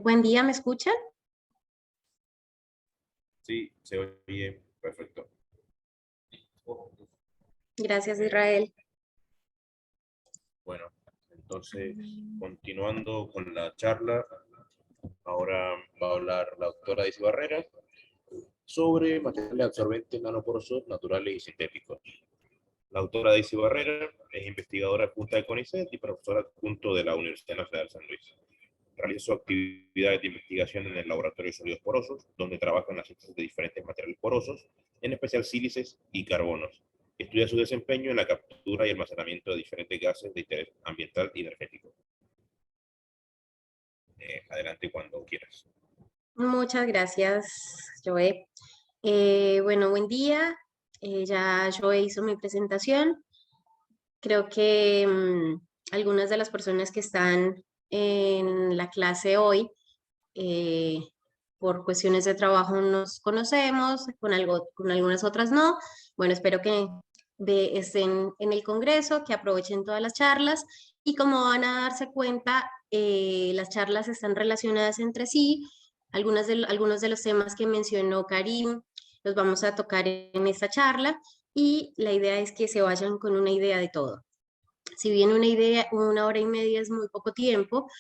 Buen día, ¿me escuchan? Sí, se oye perfecto. Gracias, Israel. Bueno, entonces, continuando con la charla, ahora va a hablar la doctora Daisy Barrera sobre materiales absorbentes nanoporosos naturales y sintéticos. La doctora Daisy Barrera es investigadora adjunta de CONICET y profesora adjunto de la Universidad Nacional de San Luis. Realizó actividades de investigación en el Laboratorio de Sólidos Porosos, donde trabaja en la síntesis de diferentes materiales porosos, en especial sílices y carbonos. Estudia su desempeño en la captura y almacenamiento de diferentes gases de interés ambiental y energético. Adelante cuando quieras. Muchas gracias, Joe. Bueno, buen día. Ya Joe hizo mi presentación. Creo que algunas de las personas que están en la clase hoy, eh, por cuestiones de trabajo nos conocemos, con algunas otras no. Bueno, espero que estén en el Congreso, que aprovechen todas las charlas y como van a darse cuenta, las charlas están relacionadas entre sí. Algunos de los temas que mencionó Karim los vamos a tocar en esta charla y la idea es que se vayan con una idea de todo. Si bien una hora y media es muy poco tiempo,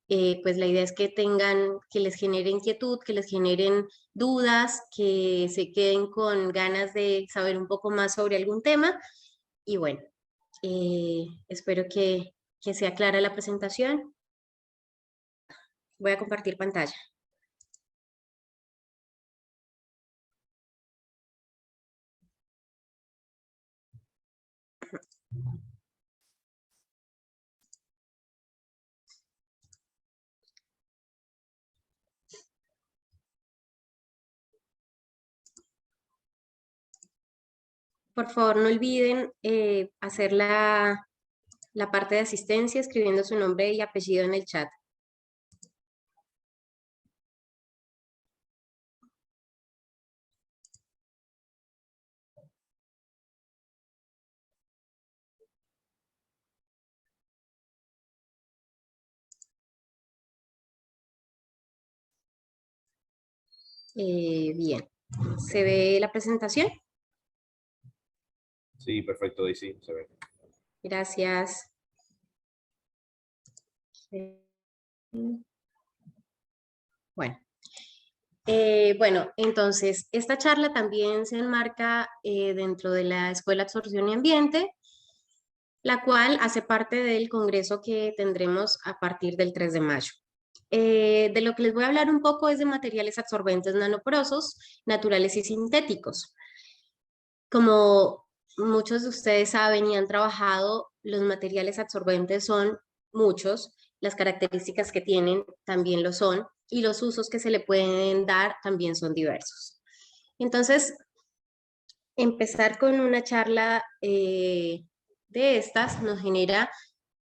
pues la idea es que que les genere inquietud, que les generen dudas, que se queden con ganas de saber un poco más sobre algún tema. Y bueno, espero que sea clara la presentación. Voy a compartir pantalla. Por favor, no olviden hacer la parte de asistencia escribiendo su nombre y apellido en el chat. Bien, ¿se ve la presentación? Sí, perfecto, Daisy, se ve. Gracias. Bueno. Bueno, entonces, esta charla también se enmarca dentro de la Escuela Absorción y Ambiente, la cual hace parte del congreso que tendremos a partir del 3 de mayo. De lo que les voy a hablar un poco es de materiales absorbentes nanoporosos, naturales y sintéticos. Como muchos de ustedes saben y han trabajado, los materiales absorbentes son muchos, las características que tienen también lo son, y los usos que se le pueden dar también son diversos. Entonces, empezar con una charla de estas nos genera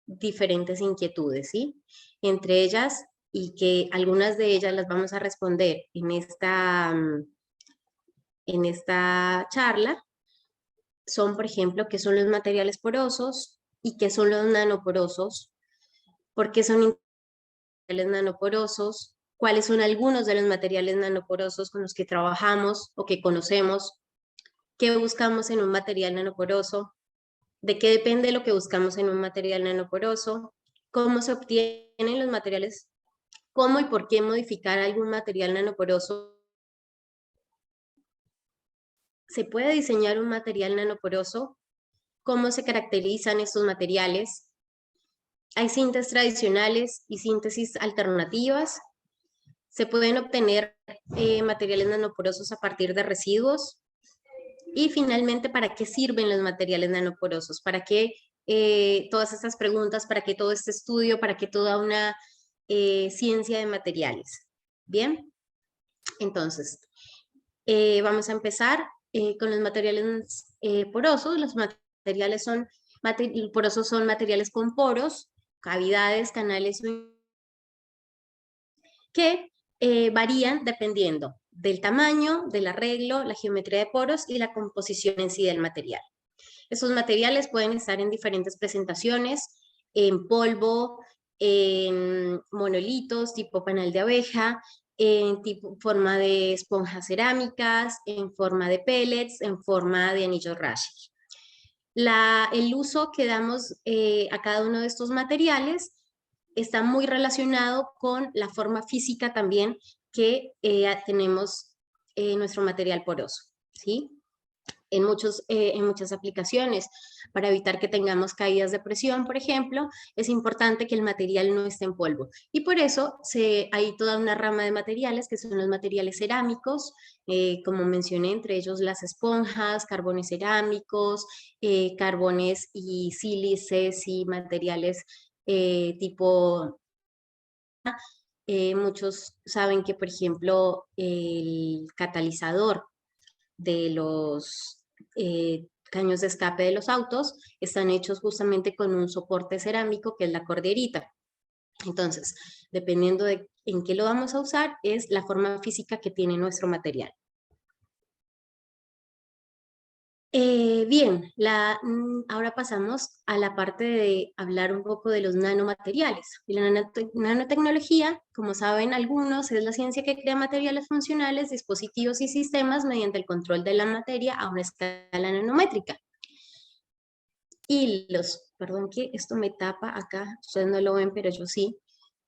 diferentes inquietudes, ¿sí? Entre ellas, y que algunas de ellas las vamos a responder en esta charla, son, por ejemplo, qué son los materiales porosos y qué son los nanoporosos, por qué son materiales nanoporosos, cuáles son algunos de los materiales nanoporosos con los que trabajamos o que conocemos, qué buscamos en un material nanoporoso, de qué depende lo que buscamos en un material nanoporoso, cómo se obtienen los materiales, cómo y por qué modificar algún material nanoporoso. ¿Se puede diseñar un material nanoporoso? ¿Cómo se caracterizan estos materiales? Hay síntesis tradicionales y síntesis alternativas. Se pueden obtener materiales nanoporosos a partir de residuos. Y finalmente, ¿para qué sirven los materiales nanoporosos? ¿Para qué todas estas preguntas? ¿Para qué todo este estudio? ¿Para qué toda una ciencia de materiales? Bien, entonces, vamos a empezar con los materiales porosos. Los materiales porosos son materiales con poros, cavidades, canales que varían dependiendo del tamaño, del arreglo, la geometría de poros y la composición en sí del material. Estos materiales pueden estar en diferentes presentaciones, en polvo, en monolitos tipo panal de abeja, en forma de esponjas cerámicas, en forma de pellets, en forma de anillos Rashi. El uso que damos a cada uno de estos materiales está muy relacionado con la forma física también que tenemos en nuestro material poroso, ¿sí? En muchas aplicaciones. Para evitar que tengamos caídas de presión, por ejemplo, es importante que el material no esté en polvo. Y por eso hay toda una rama de materiales que son los materiales cerámicos, como mencioné, entre ellos las esponjas, carbones cerámicos, carbones y sílices y materiales tipo... muchos saben que, por ejemplo, el catalizador de los caños de escape de los autos están hechos justamente con un soporte cerámico que es la corderita. Entonces, dependiendo de en qué lo vamos a usar, es la forma física que tiene nuestro material. Bien, ahora pasamos a la parte de hablar un poco de los nanomateriales. Y la nanotecnología, como saben algunos, es la ciencia que crea materiales funcionales, dispositivos y sistemas mediante el control de la materia a una escala nanométrica. Perdón que esto me tapa acá, ustedes no lo ven, pero yo sí.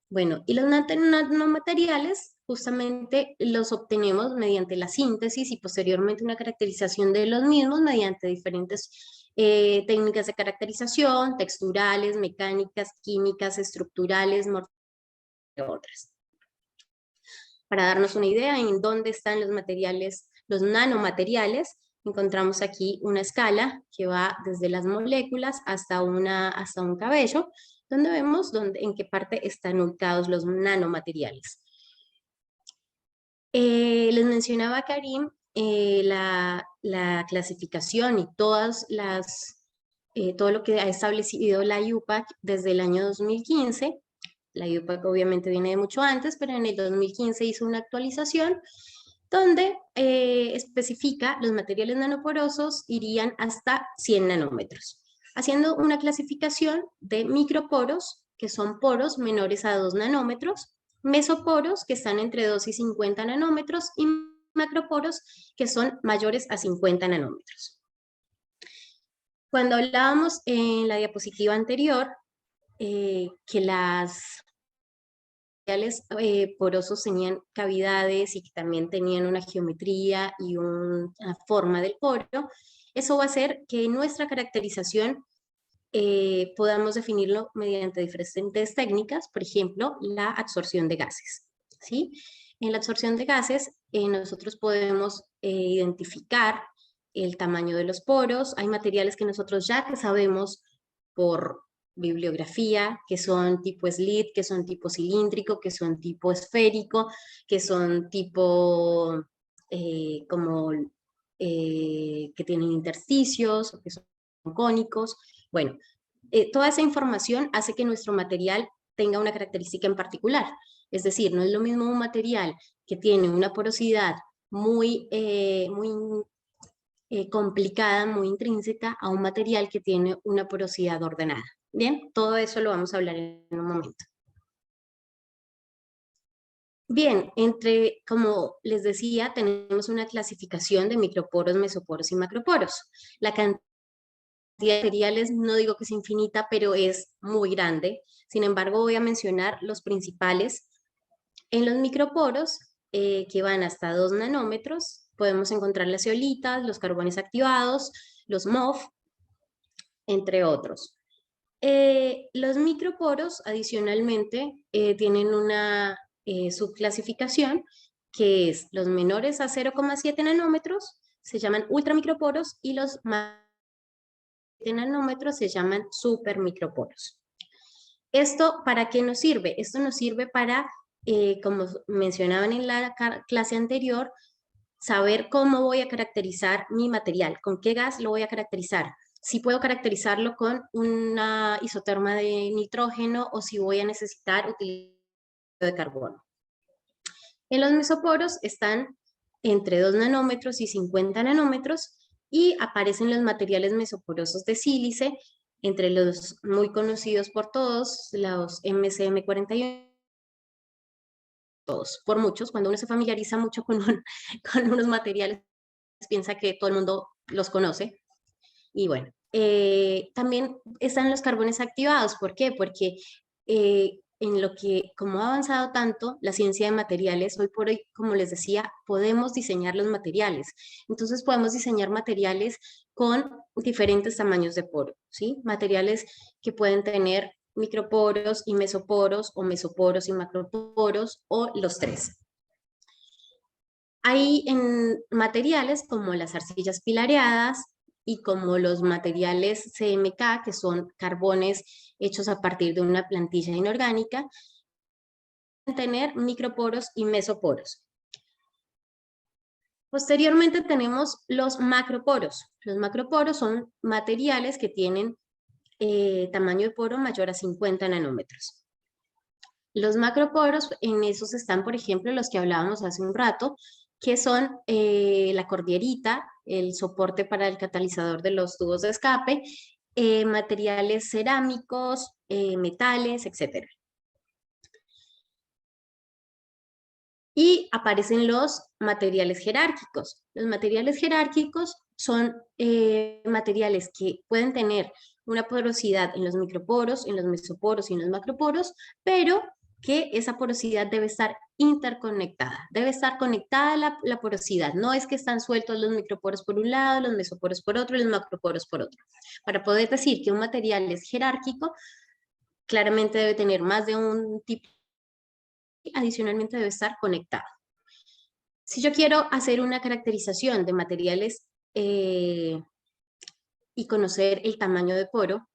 Bueno, y los nanomateriales justamente los obtenemos mediante la síntesis y posteriormente una caracterización de los mismos mediante diferentes técnicas de caracterización, texturales, mecánicas, químicas, estructurales, entre otras. Para darnos una idea en dónde están los materiales, los nanomateriales, encontramos aquí una escala que va desde las moléculas hasta un cabello, donde vemos en qué parte están ubicados los nanomateriales. Les mencionaba Karim la clasificación y todo lo que ha establecido la IUPAC desde el año 2015. La IUPAC obviamente viene de mucho antes, pero en el 2015 hizo una actualización donde especifica los materiales nanoporosos irían hasta 100 nanómetros, haciendo una clasificación de microporos, que son poros menores a 2 nanómetros, mesoporos, que están entre 2 y 50 nanómetros, y macroporos, que son mayores a 50 nanómetros. Cuando hablábamos en la diapositiva anterior, que las materiales porosos tenían cavidades y que también tenían una geometría y una forma del poro, eso va a hacer que nuestra caracterización podamos definirlo mediante diferentes técnicas, por ejemplo, la absorción de gases, ¿sí? En la absorción de gases, nosotros podemos identificar el tamaño de los poros. Hay materiales que nosotros ya sabemos por bibliografía, que son tipo slit, que son tipo cilíndrico, que son tipo esférico, que son tipo que tienen intersticios, o que son cónicos. Bueno, toda esa información hace que nuestro material tenga una característica en particular. Es decir, no es lo mismo un material que tiene una porosidad muy complicada, muy intrínseca, a un material que tiene una porosidad ordenada. Bien, todo eso lo vamos a hablar en un momento. Bien, como les decía, tenemos una clasificación de microporos, mesoporos y macroporos. La cantidad de materiales no digo que es infinita, pero es muy grande. Sin embargo, voy a mencionar los principales. En los microporos, que van hasta 2 nanómetros, podemos encontrar las zeolitas, los carbones activados, los MOF, entre otros. Los microporos, adicionalmente, tienen una subclasificación que es los menores a 0,7 nanómetros, se llaman ultramicroporos, y los más de nanómetros se llaman supermicroporos. ¿Esto para qué nos sirve? Esto nos sirve para, como mencionaban en la clase anterior, saber cómo voy a caracterizar mi material, con qué gas lo voy a caracterizar. Si puedo caracterizarlo con una isoterma de nitrógeno o si voy a necesitar utilizar de carbono. En los mesoporos están entre 2 nanómetros y 50 nanómetros y aparecen los materiales mesoporosos de sílice, Entre los muy conocidos por todos, los MCM41, todos, por muchos, cuando uno se familiariza mucho con, con unos materiales, piensa que todo el mundo los conoce. Y bueno, también están los carbones activados. ¿Por qué? Porque en lo que, como ha avanzado tanto la ciencia de materiales, hoy por hoy, como les decía, podemos diseñar los materiales. Entonces podemos diseñar materiales con diferentes tamaños de poro, ¿sí? Materiales que pueden tener microporos y mesoporos, o mesoporos y macroporos, o los tres. Hay en materiales como las arcillas pilareadas y como los materiales CMK, que son carbones hechos a partir de una plantilla inorgánica, tener microporos y mesoporos. Posteriormente tenemos los macroporos. Los macroporos son materiales que tienen tamaño de poro mayor a 50 nanómetros. Los macroporos, en esos están, por ejemplo, los que hablábamos hace un rato, que son la cordierita, el soporte para el catalizador de los tubos de escape, materiales cerámicos, metales, etc. Y aparecen los materiales jerárquicos. Los materiales jerárquicos son materiales que pueden tener una porosidad en los microporos, en los mesoporos y en los macroporos, pero que esa porosidad debe estar interconectada, debe estar conectada la porosidad. No es que están sueltos los microporos por un lado, los mesoporos por otro y los macroporos por otro. Para poder decir que un material es jerárquico, claramente debe tener más de un tipo, y adicionalmente debe estar conectado. Si yo quiero hacer una caracterización de materiales y conocer el tamaño de poro,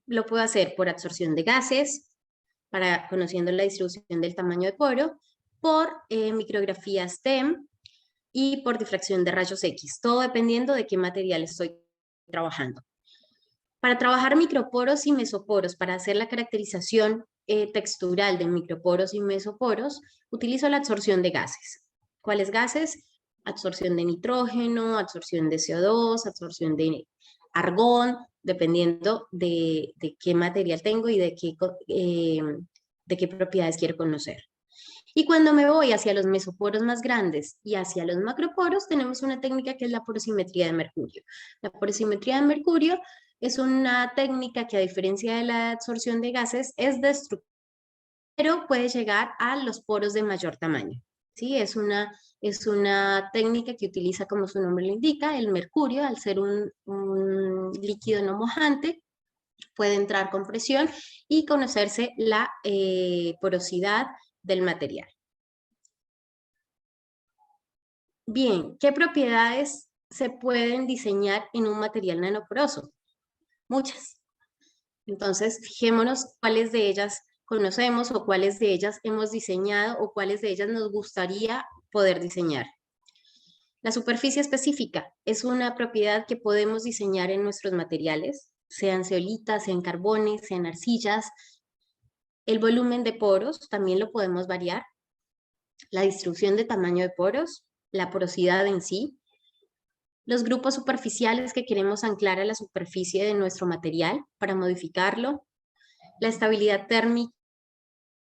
lo puedo hacer por absorción de gases, conociendo la distribución del tamaño de poro, por micrografía STEM y por difracción de rayos X, todo dependiendo de qué material estoy trabajando. Para trabajar microporos y mesoporos, para hacer la caracterización textural de microporos y mesoporos, utilizo la absorción de gases. ¿Cuáles gases? Absorción de nitrógeno, absorción de CO2, absorción de argón, dependiendo de qué material tengo y de qué propiedades quiero conocer. Y cuando me voy hacia los mesoporos más grandes y hacia los macroporos, tenemos una técnica que es la porosimetría de mercurio. La porosimetría de mercurio es una técnica que, a diferencia de la absorción de gases, es destructiva, pero puede llegar a los poros de mayor tamaño. ¿Sí? Es una técnica que utiliza, como su nombre lo indica, el mercurio, al ser un líquido no mojante, puede entrar con presión y conocerse la porosidad del material. Bien, ¿qué propiedades se pueden diseñar en un material nanoporoso? Muchas. Entonces, fijémonos cuáles de ellas conocemos o cuáles de ellas hemos diseñado o cuáles de ellas nos gustaría poder diseñar. La superficie específica es una propiedad que podemos diseñar en nuestros materiales, sean zeolitas, sean carbones, sean arcillas. El volumen de poros también lo podemos variar. La distribución de tamaño de poros, la porosidad en sí, los grupos superficiales que queremos anclar a la superficie de nuestro material para modificarlo, la estabilidad térmica,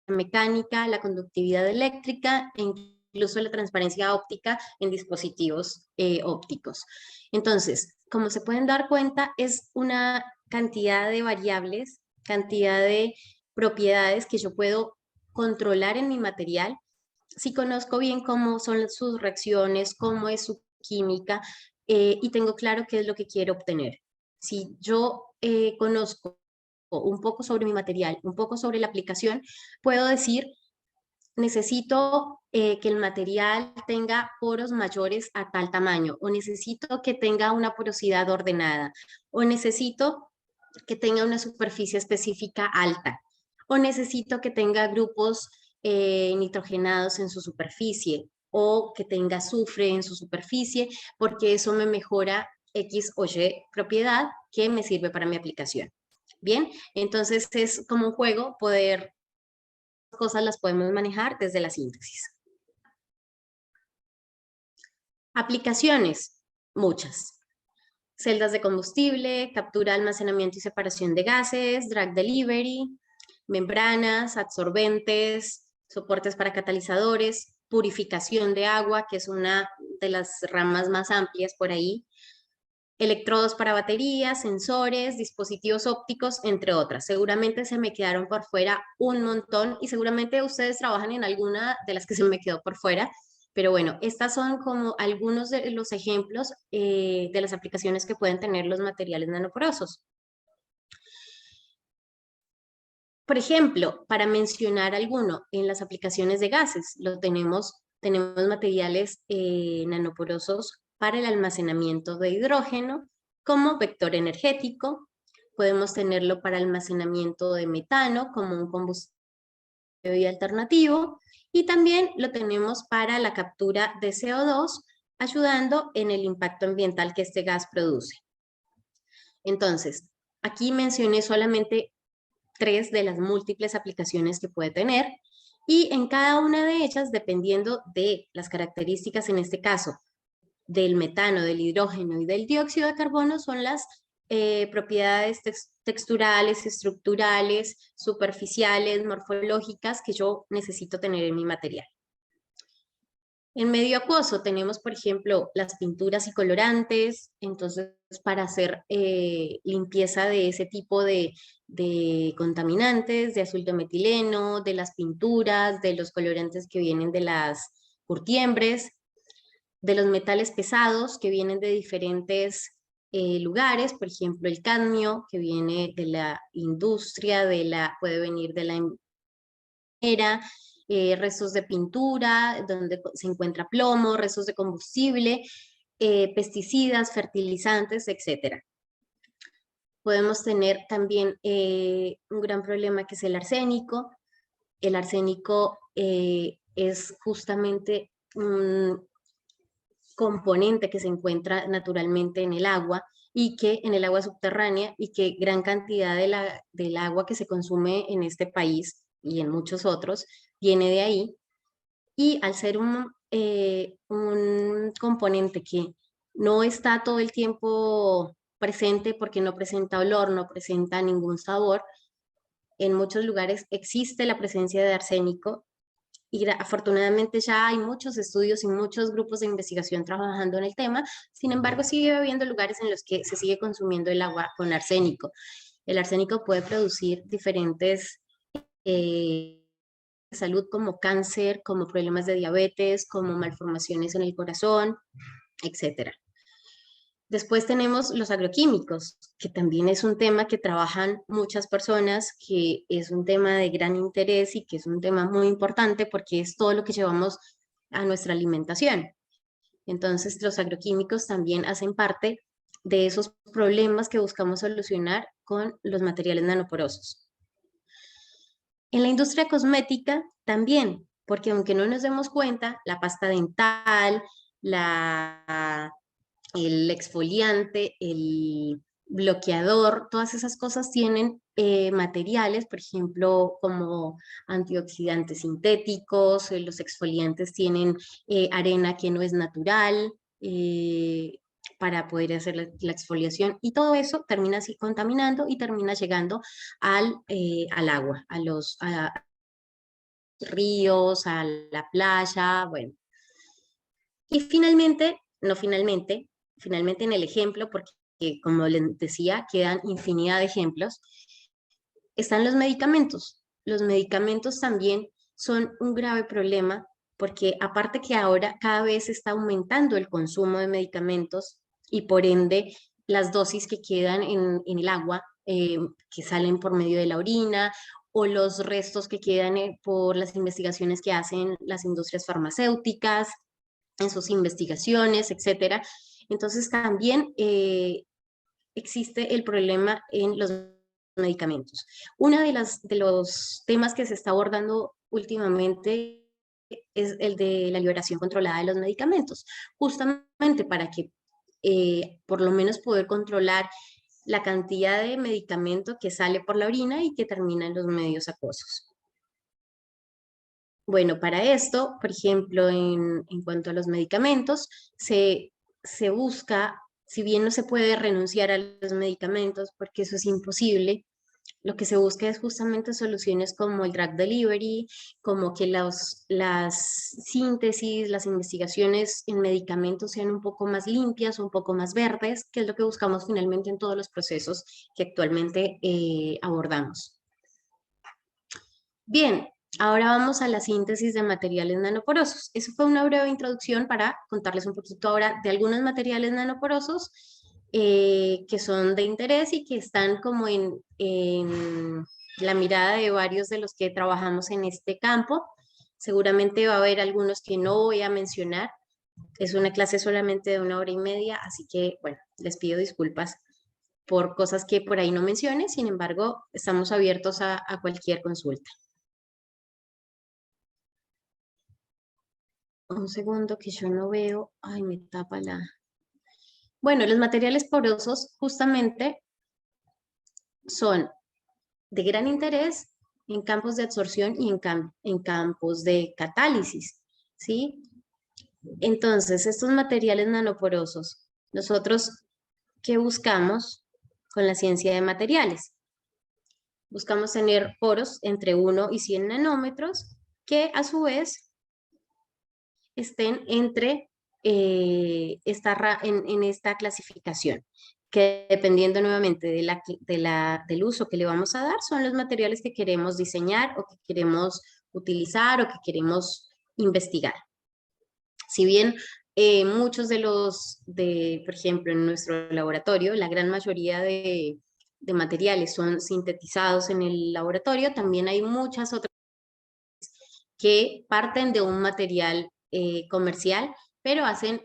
mecánica, la conductividad eléctrica e incluso la transparencia óptica en dispositivos ópticos. Entonces, como se pueden dar cuenta, es una cantidad de variables, cantidad de propiedades que yo puedo controlar en mi material si conozco bien cómo son sus reacciones, cómo es su química y tengo claro qué es lo que quiero obtener. Si yo conozco un poco sobre mi material, un poco sobre la aplicación, puedo decir, necesito que el material tenga poros mayores a tal tamaño, o necesito que tenga una porosidad ordenada, o necesito que tenga una superficie específica alta, o necesito que tenga grupos nitrogenados en su superficie, o que tenga azufre en su superficie, porque eso me mejora X o Y propiedad que me sirve para mi aplicación. Bien, entonces es como un juego, poder cosas las podemos manejar desde la síntesis. Aplicaciones, muchas. celdas de combustible, captura, almacenamiento y separación de gases, drag delivery, membranas, absorbentes, soportes para catalizadores, purificación de agua, que es una de las ramas más amplias por ahí, electrodos para baterías, sensores, dispositivos ópticos, entre otras. Seguramente se me quedaron por fuera un montón y seguramente ustedes trabajan en alguna de las que se me quedó por fuera. Pero bueno, estas son como algunos de los ejemplos de las aplicaciones que pueden tener los materiales nanoporosos. Por ejemplo, para mencionar alguno, en las aplicaciones de gases, tenemos materiales nanoporosos para el almacenamiento de hidrógeno como vector energético. Podemos tenerlo para almacenamiento de metano como un combustible alternativo. Y también lo tenemos para la captura de CO2, ayudando en el impacto ambiental que este gas produce. Entonces, aquí mencioné solamente 3 de las múltiples aplicaciones que puede tener y en cada una de ellas, dependiendo de las características, en este caso, del metano, del hidrógeno y del dióxido de carbono, son las propiedades texturales, estructurales, superficiales, morfológicas que yo necesito tener en mi material. En medio acuoso tenemos, por ejemplo, las pinturas y colorantes. Entonces, para hacer limpieza de ese tipo de contaminantes, de azul de metileno, de las pinturas, de los colorantes que vienen de las curtiembres, de los metales pesados que vienen de diferentes lugares, por ejemplo, el cadmio, que viene de la industria, puede venir de la minera, restos de pintura, donde se encuentra plomo, restos de combustible, pesticidas, fertilizantes, etc. Podemos tener también un gran problema que es el arsénico. El arsénico es justamente un componente que se encuentra naturalmente en el agua y que en el agua subterránea y que gran cantidad del agua que se consume en este país y en muchos otros viene de ahí. Y al ser un componente que no está todo el tiempo presente porque no presenta olor, no presenta ningún sabor, en muchos lugares existe la presencia de arsénico y afortunadamente ya hay muchos estudios y muchos grupos de investigación trabajando en el tema. Sin embargo, sigue habiendo lugares en los que se sigue consumiendo el agua con arsénico. El arsénico puede producir diferentes salud como cáncer, como problemas de diabetes, como malformaciones en el corazón, etc. Después tenemos los agroquímicos, que también es un tema que trabajan muchas personas, que es un tema de gran interés y que es un tema muy importante porque es todo lo que llevamos a nuestra alimentación. Entonces, los agroquímicos también hacen parte de esos problemas que buscamos solucionar con los materiales nanoporosos. En la industria cosmética también, porque aunque no nos demos cuenta, la pasta dental, el exfoliante, el bloqueador, todas esas cosas tienen materiales, por ejemplo, como antioxidantes sintéticos, los exfoliantes tienen arena que no es natural, para poder hacer la exfoliación y todo eso termina así contaminando y termina llegando al agua, a los ríos, a la playa, bueno. Y finalmente, no finalmente, finalmente en el ejemplo, porque como les decía, quedan infinidad de ejemplos, están los medicamentos. Los medicamentos también son un grave problema porque aparte que ahora cada vez está aumentando el consumo de medicamentos y por ende las dosis que quedan en el agua, que salen por medio de la orina o los restos que quedan por las investigaciones que hacen las industrias farmacéuticas en sus investigaciones, etcétera. Entonces también existe el problema en los medicamentos. Uno de los temas que se está abordando últimamente es el de la liberación controlada de los medicamentos, justamente para que por lo menos poder controlar la cantidad de medicamento que sale por la orina y que termina en los medios acuosos. Bueno, para esto, por ejemplo, en cuanto a los medicamentos, se busca Si bien no se puede renunciar a los medicamentos porque eso es imposible, lo que se busca es justamente soluciones como el drug delivery, como que las síntesis, las investigaciones en medicamentos sean un poco más limpias, un poco más verdes, que es lo que buscamos finalmente en todos los procesos que actualmente abordamos. Bien, ahora vamos a la síntesis de materiales nanoporosos. Eso fue una breve introducción para contarles un poquito ahora de algunos materiales nanoporosos que son de interés y que están como en la mirada de varios de los que trabajamos en este campo. Seguramente va a haber algunos que no voy a mencionar. Es una clase solamente de 1 hora y media, así que, bueno, les pido disculpas por cosas que por ahí no mencione. Sin embargo, estamos abiertos a cualquier consulta. Un segundo que yo no veo. Ay, me tapa la... Bueno, los materiales porosos justamente son de gran interés en campos de absorción y en campos de catálisis, ¿sí? Entonces, estos materiales nanoporosos, nosotros, ¿qué buscamos con la ciencia de materiales? Buscamos tener poros entre 1 y 100 nanómetros que a su vez estén entre en esta clasificación, que dependiendo nuevamente del uso que le vamos a dar, son los materiales que queremos diseñar o que queremos utilizar o que queremos investigar. Si bien muchos por ejemplo, en nuestro laboratorio, la gran mayoría de materiales son sintetizados en el laboratorio, también hay muchas otras que parten de un material comercial, pero hacen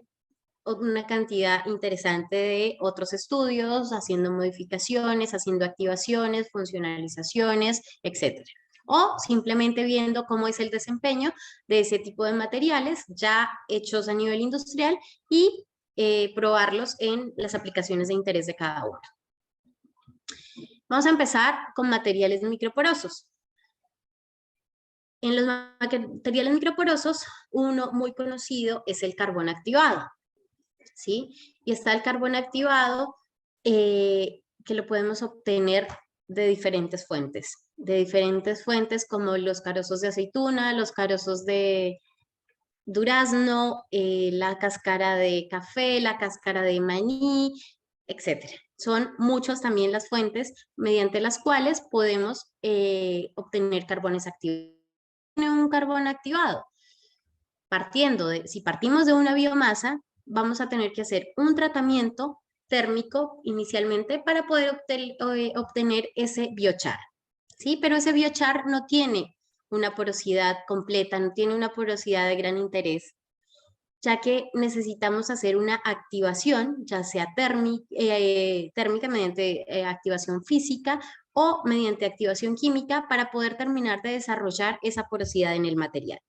una cantidad interesante de otros estudios, haciendo modificaciones, haciendo activaciones, funcionalizaciones, etc. O simplemente viendo cómo es el desempeño de ese tipo de materiales ya hechos a nivel industrial y probarlos en las aplicaciones de interés de cada uno. Vamos a empezar con materiales microporosos. En los materiales microporosos, uno muy conocido es el carbón activado, ¿sí? Y está el carbón activado que lo podemos obtener de diferentes fuentes como los carozos de aceituna, los carozos de durazno, la cáscara de café, la cáscara de maní, etc. Son muchas también las fuentes mediante las cuales podemos obtener carbones activados. Un carbón activado. Si partimos de una biomasa, vamos a tener que hacer un tratamiento térmico inicialmente para poder obtener ese biochar, ¿sí? Pero ese biochar no tiene una porosidad completa, no tiene una porosidad de gran interés, ya que necesitamos hacer una activación, ya sea térmica mediante activación física o mediante activación química para poder terminar de desarrollar esa porosidad en el material.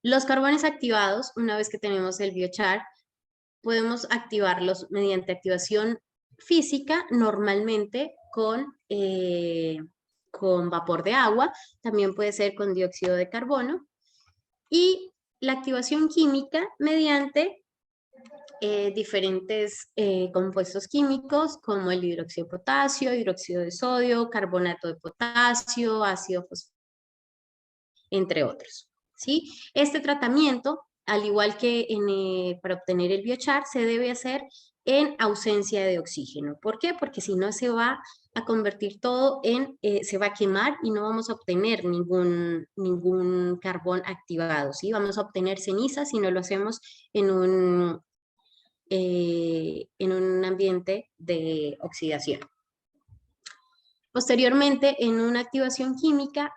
Los carbones activados, una vez que tenemos el biochar, podemos activarlos mediante activación física, normalmente con vapor de agua, también puede ser con dióxido de carbono, y la activación química mediante diferentes compuestos químicos como el hidróxido de potasio, hidróxido de sodio, carbonato de potasio, ácido fosfórico, entre otros, ¿sí? Este tratamiento, al igual que para obtener el biochar, se debe hacer en ausencia de oxígeno. ¿Por qué? Porque si no se va a convertir todo se va a quemar y no vamos a obtener ningún carbón activado, ¿sí? Vamos a obtener cenizas si no lo hacemos en un ambiente de oxidación. Posteriormente, en una activación química,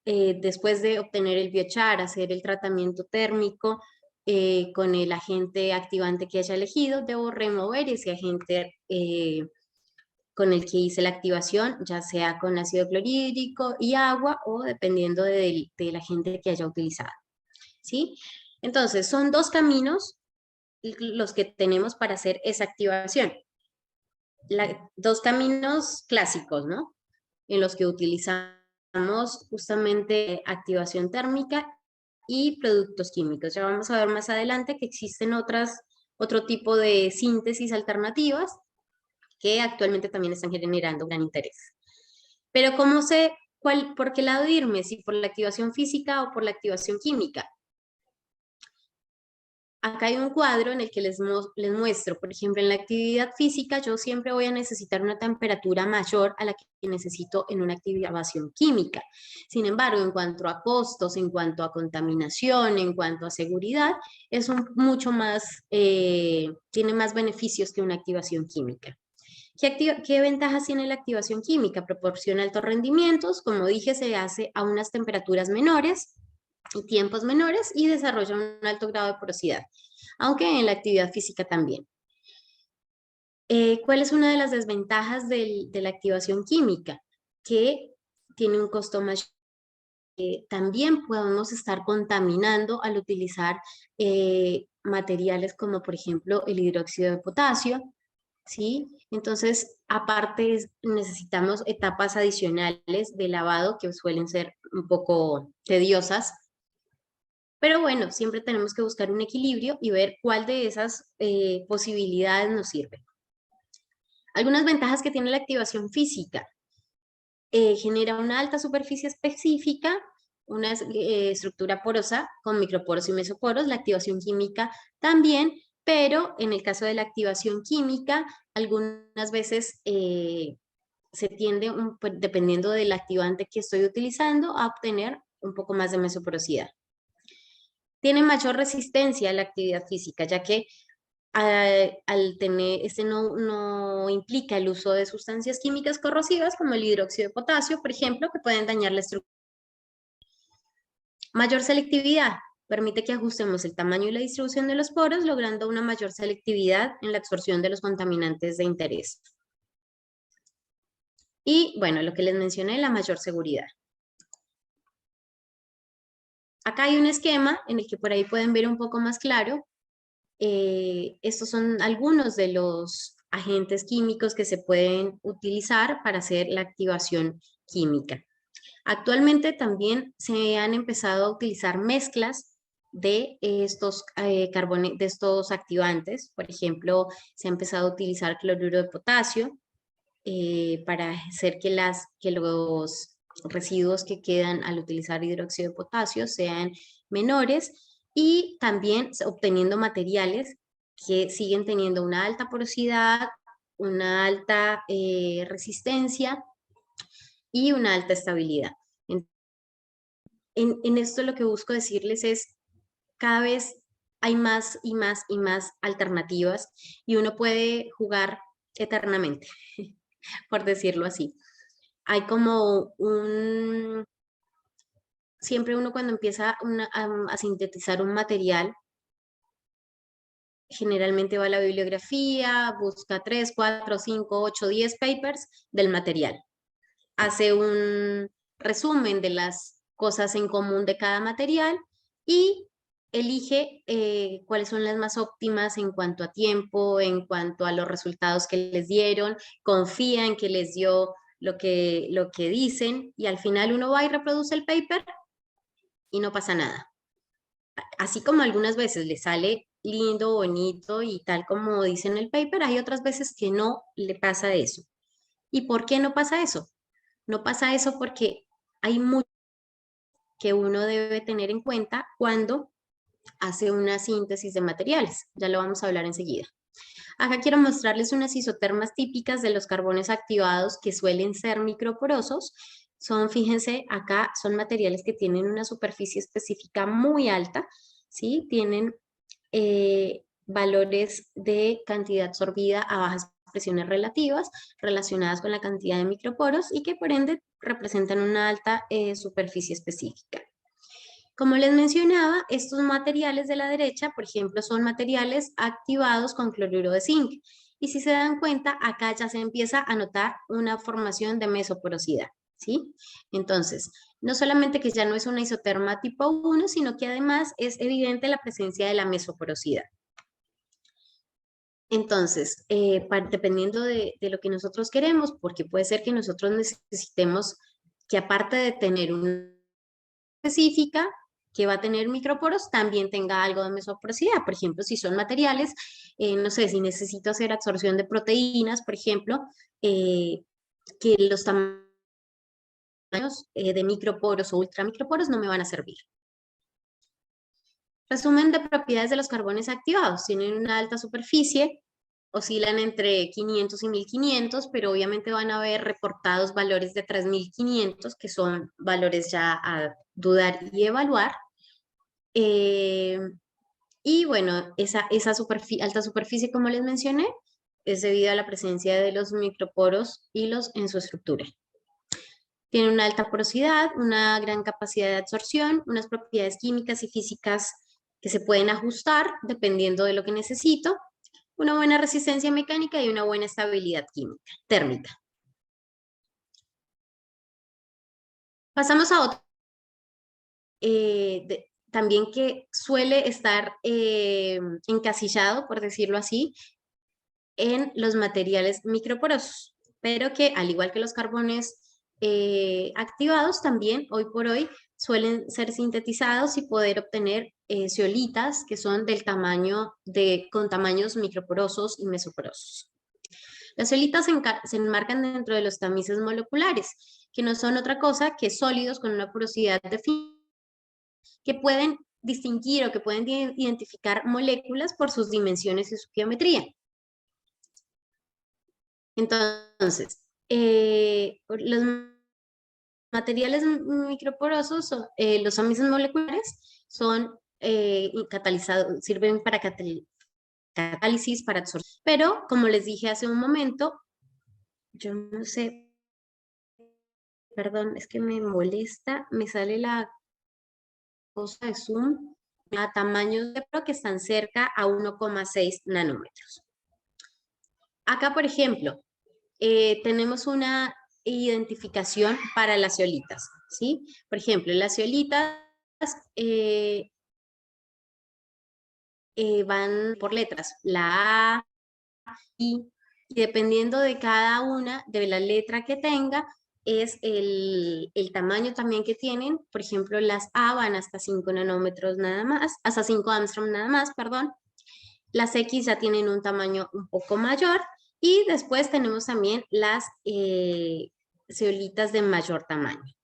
después de obtener el biochar, hacer el tratamiento térmico con el agente activante que haya elegido, debo remover ese agente con el que hice la activación, ya sea con ácido clorhídrico y agua o dependiendo del agente que haya utilizado, ¿sí? Entonces, son dos caminos los que tenemos para hacer esa activación. Dos caminos clásicos, ¿no? En los que utilizamos justamente activación térmica y productos químicos. Ya vamos a ver más adelante que existen otro tipo de síntesis alternativas que actualmente también están generando gran interés. Pero ¿cómo sé por qué lado irme? Si por la activación física o por la activación química. Acá hay un cuadro en el que les muestro, por ejemplo, en la actividad física yo siempre voy a necesitar una temperatura mayor a la que necesito en una activación química. Sin embargo, en cuanto a costos, en cuanto a contaminación, en cuanto a seguridad, es mucho más, tiene más beneficios que una activación química. ¿Qué ventajas tiene la activación química? Proporciona altos rendimientos, como dije, se hace a unas temperaturas menores y tiempos menores y desarrolla un alto grado de porosidad, aunque en la actividad física también. ¿Cuál es una de las desventajas de la activación química? Que tiene un costo mayor. También podemos estar contaminando al utilizar materiales como por ejemplo el hidróxido de potasio, ¿sí? Entonces, aparte necesitamos etapas adicionales de lavado que suelen ser un poco tediosas, pero bueno, siempre tenemos que buscar un equilibrio y ver cuál de esas posibilidades nos sirve. Algunas ventajas que tiene la activación física. Genera una alta superficie específica, una estructura porosa con microporos y mesoporos, la activación química también, pero en el caso de la activación química, algunas veces se tiende, pues, dependiendo del activante que estoy utilizando, a obtener un poco más de mesoporosidad. Tiene mayor resistencia a la actividad física, ya que al tener, no implica el uso de sustancias químicas corrosivas como el hidróxido de potasio, por ejemplo, que pueden dañar la estructura. Mayor selectividad. Permite que ajustemos el tamaño y la distribución de los poros, logrando una mayor selectividad en la absorción de los contaminantes de interés. Y bueno, lo que les mencioné, la mayor seguridad. Acá hay un esquema en el que por ahí pueden ver un poco más claro. Estos son algunos de los agentes químicos que se pueden utilizar para hacer la activación química. Actualmente también se han empezado a utilizar mezclas de estos, de estos activantes. Por ejemplo, se ha empezado a utilizar cloruro de potasio para hacer que los residuos que quedan al utilizar hidróxido de potasio sean menores y también obteniendo materiales que siguen teniendo una alta porosidad, una alta resistencia y una alta estabilidad. En esto lo que busco decirles es, cada vez hay más y más y más alternativas y uno puede jugar eternamente, por decirlo así. Hay como siempre uno cuando empieza a sintetizar un material, generalmente va a la bibliografía, busca 3, 4, 5, 8, 10 papers del material. Hace un resumen de las cosas en común de cada material y elige cuáles son las más óptimas en cuanto a tiempo, en cuanto a los resultados que les dieron, confía en que les dio lo que dicen y al final uno va y reproduce el paper y no pasa nada. Así como algunas veces le sale lindo, bonito y tal como dice en el paper, hay otras veces que no le pasa eso. ¿Y por qué no pasa eso? No pasa eso porque hay mucho que uno debe tener en cuenta cuando hace una síntesis de materiales. Ya lo vamos a hablar enseguida. Acá quiero mostrarles unas isotermas típicas de los carbones activados que suelen ser microporosos. Fíjense, acá son materiales que tienen una superficie específica muy alta, ¿sí? Tienen valores de cantidad absorbida a bajas presiones relativas relacionadas con la cantidad de microporos y que por ende representan una alta superficie específica. Como les mencionaba, estos materiales de la derecha, por ejemplo, son materiales activados con cloruro de zinc. Y si se dan cuenta, acá ya se empieza a notar una formación de mesoporosidad, ¿sí? Entonces, no solamente que ya no es una isoterma tipo 1, sino que además es evidente la presencia de la mesoporosidad. Entonces, dependiendo de lo que nosotros queremos, porque puede ser que nosotros necesitemos que aparte de tener una específica, que va a tener microporos también tenga algo de mesoporosidad. Por ejemplo, si son materiales, no sé, si necesito hacer absorción de proteínas, por ejemplo, que los tamaños de microporos o ultramicroporos no me van a servir. Resumen de propiedades de los carbones activados. Tienen una alta superficie, oscilan entre 500 y 1500, pero obviamente van a haber reportados valores de 3500, que son valores ya a dudar y evaluar. Y bueno, esa alta superficie, como les mencioné, es debido a la presencia de los microporos hilos en su estructura. Tiene una alta porosidad, una gran capacidad de absorción, unas propiedades químicas y físicas que se pueden ajustar dependiendo de lo que necesito, una buena resistencia mecánica y una buena estabilidad química, térmica. Pasamos a otro, también que suele estar encasillado, por decirlo así, en los materiales microporosos, pero que al igual que los carbones activados, también hoy por hoy suelen ser sintetizados y poder obtener zeolitas que son del tamaño con tamaños microporosos y mesoporosos. Las zeolitas se enmarcan dentro de los tamices moleculares, que no son otra cosa que sólidos con una porosidad definida, que pueden distinguir o que pueden identificar moléculas por sus dimensiones y su geometría. Entonces, los materiales microporosos, los tamices moleculares, son catalizados, sirven para catálisis, para absorción. Pero, como les dije hace un momento, yo no sé, perdón, es que me molesta, me sale la cosa de Zoom a tamaños de que están cerca a 1,6 nanómetros. Acá, por ejemplo, tenemos una identificación para las zeolitas, ¿sí? Por ejemplo, las zeolitas van por letras, la A, I, y dependiendo de cada una, de la letra que tenga, es el tamaño también que tienen. Por ejemplo, las A van hasta 5 nanómetros nada más, hasta 5 Armstrong nada más, perdón. Las X ya tienen un tamaño un poco mayor y después tenemos también las zeolitas de mayor tamaño.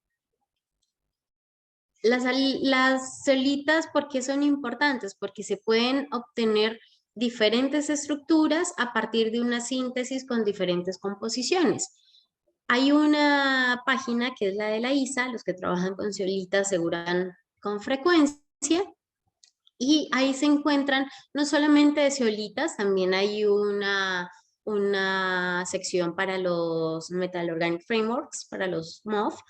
Las zeolitas, ¿por qué son importantes? Porque se pueden obtener diferentes estructuras a partir de una síntesis con diferentes composiciones. Hay una página que es la de la ISA, los que trabajan con zeolitas aseguran con frecuencia, y ahí se encuentran no solamente de zeolitas, también hay una sección para los Metal Organic Frameworks, para los MOF,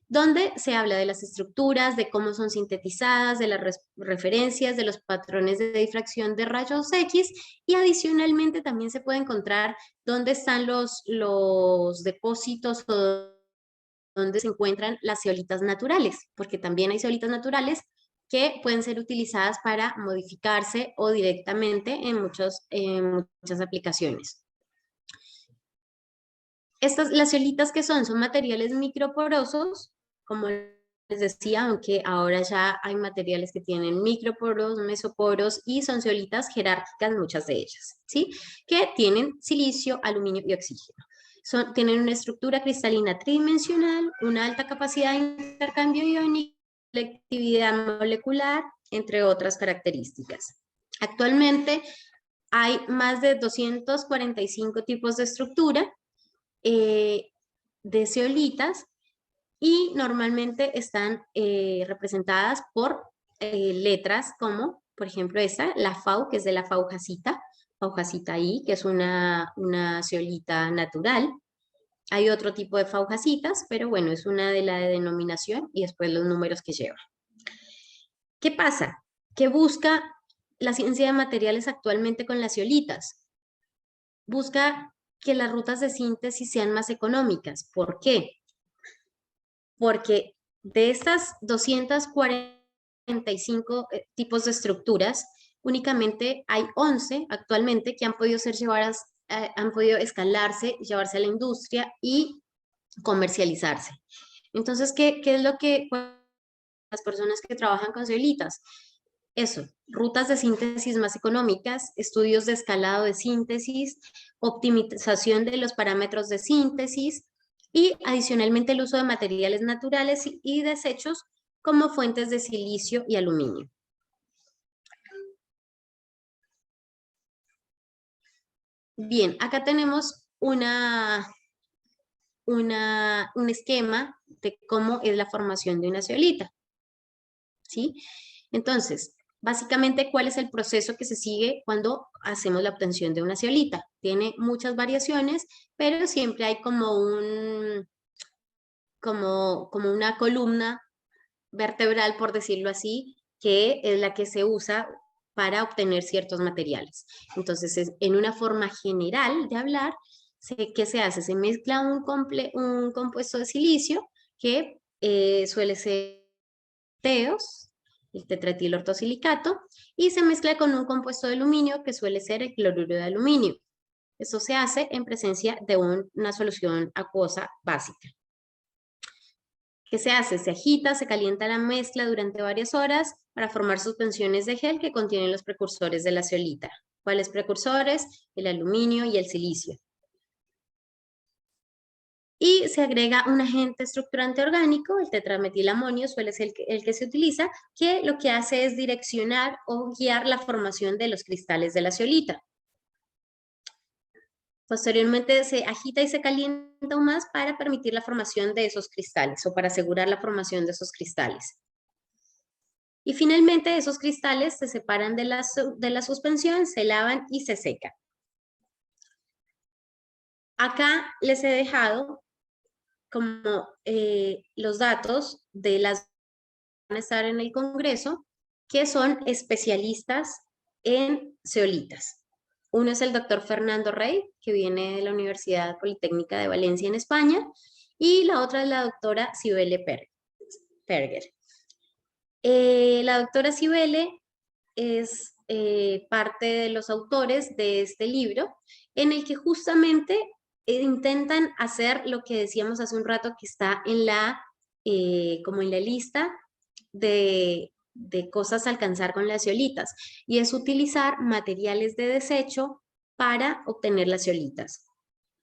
donde se habla de las estructuras, de cómo son sintetizadas, de las referencias, de los patrones de difracción de rayos X, y adicionalmente también se puede encontrar dónde están los depósitos o dónde se encuentran las zeolitas naturales, porque también hay zeolitas naturales que pueden ser utilizadas para modificarse o directamente en muchas aplicaciones. Las zeolitas que son materiales microporosos, como les decía, aunque ahora ya hay materiales que tienen microporos, mesoporos y son zeolitas jerárquicas, muchas de ellas, ¿sí? Que tienen silicio, aluminio y oxígeno. Tienen una estructura cristalina tridimensional, una alta capacidad de intercambio iónico, selectividad molecular, entre otras características. Actualmente hay más de 245 tipos de estructura de zeolitas y normalmente están representadas por letras como, por ejemplo, esta, la FAU, que es de la Faujasita I, que es una zeolita natural. Hay otro tipo de Faujasitas, pero bueno, es una de la denominación y después los números que lleva. ¿Qué pasa? ¿Qué busca la ciencia de materiales actualmente con las zeolitas? Busca que las rutas de síntesis sean más económicas. ¿Por qué? Porque de estas 245 tipos de estructuras, únicamente hay 11 actualmente que han podido han podido escalarse, llevarse a la industria y comercializarse. Entonces, ¿cuál las personas que trabajan con zeolitas. Eso, rutas de síntesis más económicas, estudios de escalado de síntesis, optimización de los parámetros de síntesis y adicionalmente el uso de materiales naturales y desechos como fuentes de silicio y aluminio. Bien, acá tenemos un esquema de cómo es la formación de una zeolita, ¿sí? Entonces, básicamente, ¿cuál es el proceso que se sigue cuando hacemos la obtención de una zeolita? Tiene muchas variaciones, pero siempre hay como una columna vertebral, por decirlo así, que es la que se usa para obtener ciertos materiales. Entonces, en una forma general de hablar, ¿qué se hace? Se mezcla un compuesto de silicio que suele ser teos, el tetraetilortosilicato, y se mezcla con un compuesto de aluminio que suele ser el cloruro de aluminio. Eso se hace en presencia de una solución acuosa básica. ¿Qué se hace? Se agita, se calienta la mezcla durante varias horas para formar suspensiones de gel que contienen los precursores de la zeolita. ¿Cuáles precursores? El aluminio y el silicio. Y se agrega un agente estructurante orgánico, el tetrametilamonio suele ser el que se utiliza, que lo que hace es direccionar o guiar la formación de los cristales de la zeolita. Posteriormente se agita y se calienta aún más para permitir la formación de esos cristales o para asegurar la formación de esos cristales. Y finalmente esos cristales se separan de la suspensión, se lavan y se secan. Acá les he dejado como los datos de las que van a estar en el Congreso, que son especialistas en zeolitas. Uno es el doctor Fernando Rey, que viene de la Universidad Politécnica de Valencia en España, y la otra es la doctora Cibele Perger. La doctora Cibele es parte de los autores de este libro, en el que justamente intentan hacer lo que decíamos hace un rato, que está en como en la lista de cosas a alcanzar con las zeolitas, y es utilizar materiales de desecho para obtener las zeolitas.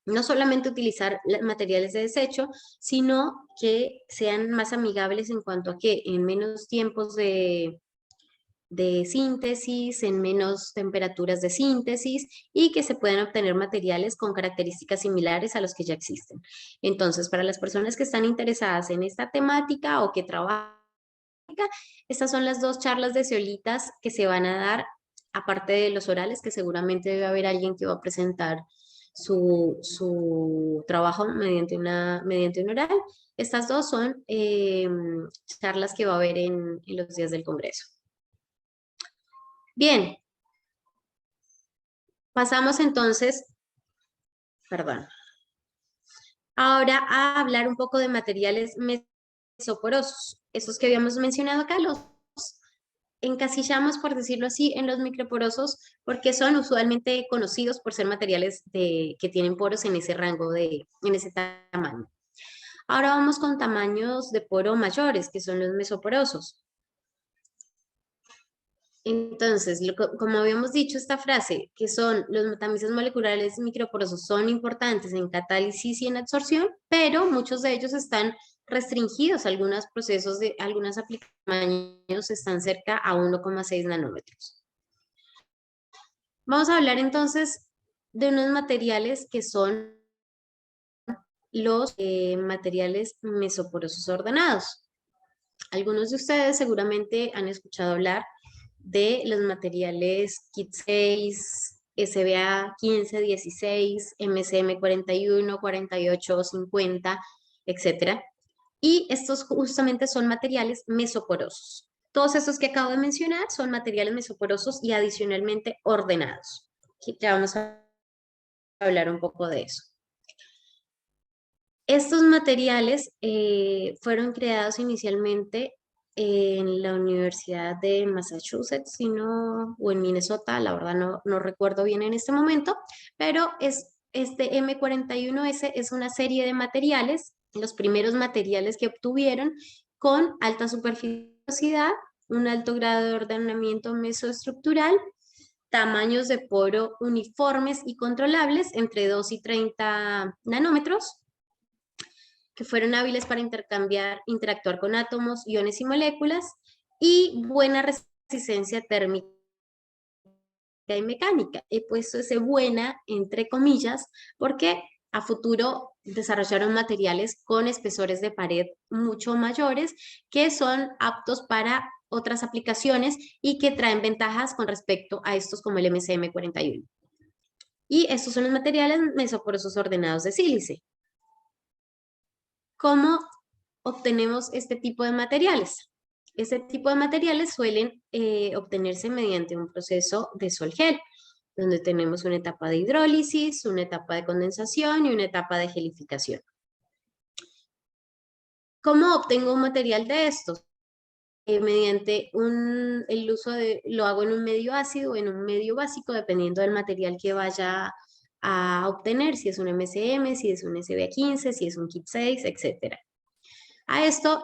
No solamente utilizar materiales de desecho, sino que sean más amigables en cuanto a que en menos tiempos de síntesis, en menos temperaturas de síntesis y que se puedan obtener materiales con características similares a los que ya existen. Entonces, para las personas que están interesadas en esta temática o que trabajan, estas son las dos charlas de zeolitas que se van a dar, aparte de los orales, que seguramente debe haber alguien que va a presentar su trabajo mediante un oral. Estas dos son charlas que va a haber en los días del Congreso. Bien, pasamos entonces, perdón, ahora a hablar un poco de materiales mesoporosos. Esos que habíamos mencionado acá, los encasillamos, por decirlo así, en los microporosos porque son usualmente conocidos por ser materiales que tienen poros en ese rango, en ese tamaño. Ahora vamos con tamaños de poro mayores, que son los mesoporosos. Entonces, como habíamos dicho, esta frase, que son los metamices moleculares microporosos, son importantes en catálisis y en absorción, pero muchos de ellos están restringidos. Algunos procesos de algunas aplicaciones están cerca a 1,6 nanómetros. Vamos a hablar entonces de unos materiales que son los materiales mesoporosos ordenados. Algunos de ustedes seguramente han escuchado hablar de los materiales KIT 6, SBA 15, 16, MCM 41, 48, 50, etc. Y estos justamente son materiales mesoporosos. Todos estos que acabo de mencionar son materiales mesoporosos y adicionalmente ordenados. Ya vamos a hablar un poco de eso. Estos materiales fueron creados inicialmente en la Universidad de Massachusetts, o en Minnesota, la verdad no recuerdo bien en este momento, pero este M41S es una serie de materiales, los primeros materiales que obtuvieron con alta superficie velocidad, un alto grado de ordenamiento mesoestructural, tamaños de poro uniformes y controlables entre 2 y 30 nanómetros, que fueron hábiles para interactuar con átomos, iones y moléculas, y buena resistencia térmica y mecánica. He puesto ese buena entre comillas porque a futuro desarrollaron materiales con espesores de pared mucho mayores que son aptos para otras aplicaciones y que traen ventajas con respecto a estos como el MCM41. Y estos son los materiales mesoporosos ordenados de sílice. ¿Cómo obtenemos este tipo de materiales? Este tipo de materiales suelen obtenerse mediante un proceso de sol-gel, donde tenemos una etapa de hidrólisis, una etapa de condensación y una etapa de gelificación. ¿Cómo obtengo un material de estos? Mediante el uso lo hago en un medio ácido o en un medio básico, dependiendo del material que vaya a obtener, si es un MCM, si es un SBA15, si es un kit 6, etc. A esto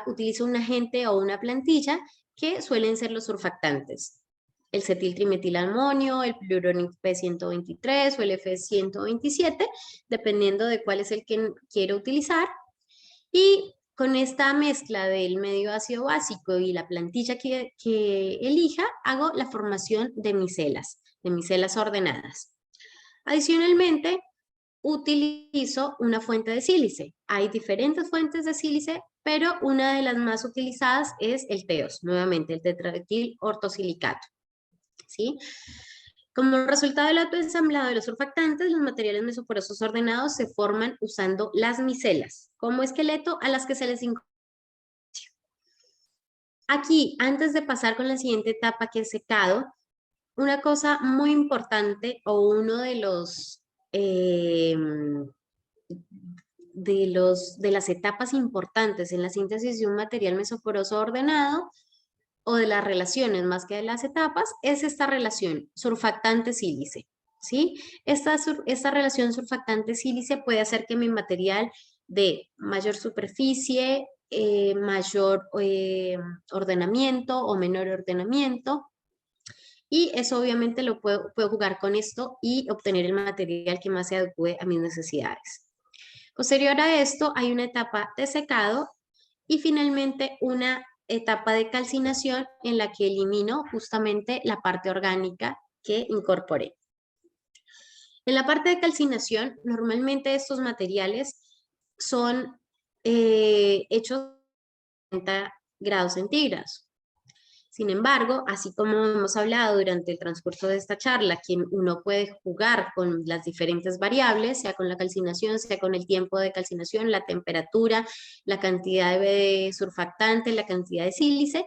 utilizo un agente o una plantilla que suelen ser los surfactantes. El cetiltrimetilamonio, el Pluronic P123 o el F127, dependiendo de cuál es el que quiero utilizar. Y con esta mezcla del medio ácido básico y la plantilla que elija, hago la formación de micelas ordenadas. Adicionalmente, utilizo una fuente de sílice. Hay diferentes fuentes de sílice, pero una de las más utilizadas es el TEOS, nuevamente el tetraetil ortosilicato, ¿sí? Como resultado del autoensamblado de los surfactantes, los materiales mesoporosos ordenados se forman usando las micelas como esqueleto a las que se les incorpora. Aquí, antes de pasar con la siguiente etapa que es secado, una cosa muy importante o uno de las etapas importantes en la síntesis de un material mesoporoso ordenado o de las relaciones más que de las etapas es esta relación surfactante-sílice, ¿sí? Esta relación surfactante-sílice puede hacer que mi material de mayor superficie, mayor ordenamiento o menor ordenamiento, y eso obviamente lo puedo jugar con esto y obtener el material que más se adecue a mis necesidades. Posterior a esto hay una etapa de secado y finalmente una etapa de calcinación en la que elimino justamente la parte orgánica que incorporé. En la parte de calcinación, normalmente estos materiales son hechos a 30 grados centígrados. Sin embargo, así como hemos hablado durante el transcurso de esta charla, que uno puede jugar con las diferentes variables, sea con la calcinación, sea con el tiempo de calcinación, la temperatura, la cantidad de surfactante, la cantidad de sílice,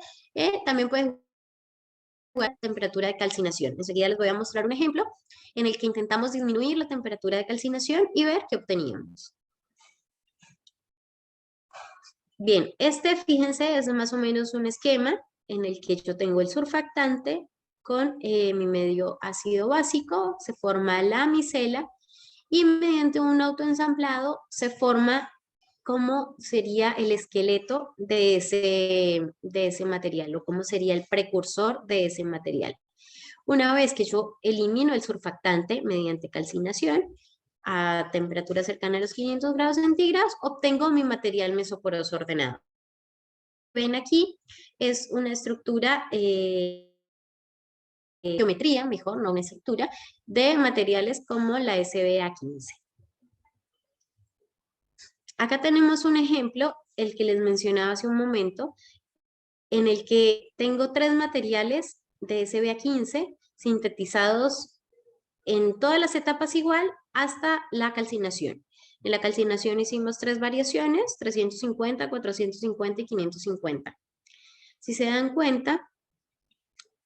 también puede jugar temperatura de calcinación. Enseguida les voy a mostrar un ejemplo en el que intentamos disminuir la temperatura de calcinación y ver qué obteníamos. Bien, fíjense, es más o menos un esquema en el que yo tengo el surfactante con mi medio ácido básico, se forma la micela y mediante un autoensamblado se forma cómo sería el esqueleto de ese material o cómo sería el precursor de ese material. Una vez que yo elimino el surfactante mediante calcinación a temperaturas cercanas a los 500 grados centígrados, obtengo mi material mesoporoso ordenado. Ven aquí, es una estructura, geometría, mejor, no una estructura, de materiales como la SBA15. Acá tenemos un ejemplo, el que les mencionaba hace un momento, en el que tengo 3 materiales de SBA15 sintetizados en todas las etapas igual hasta la calcinación. En la calcinación hicimos 3 variaciones, 350, 450 y 550. Si se dan cuenta,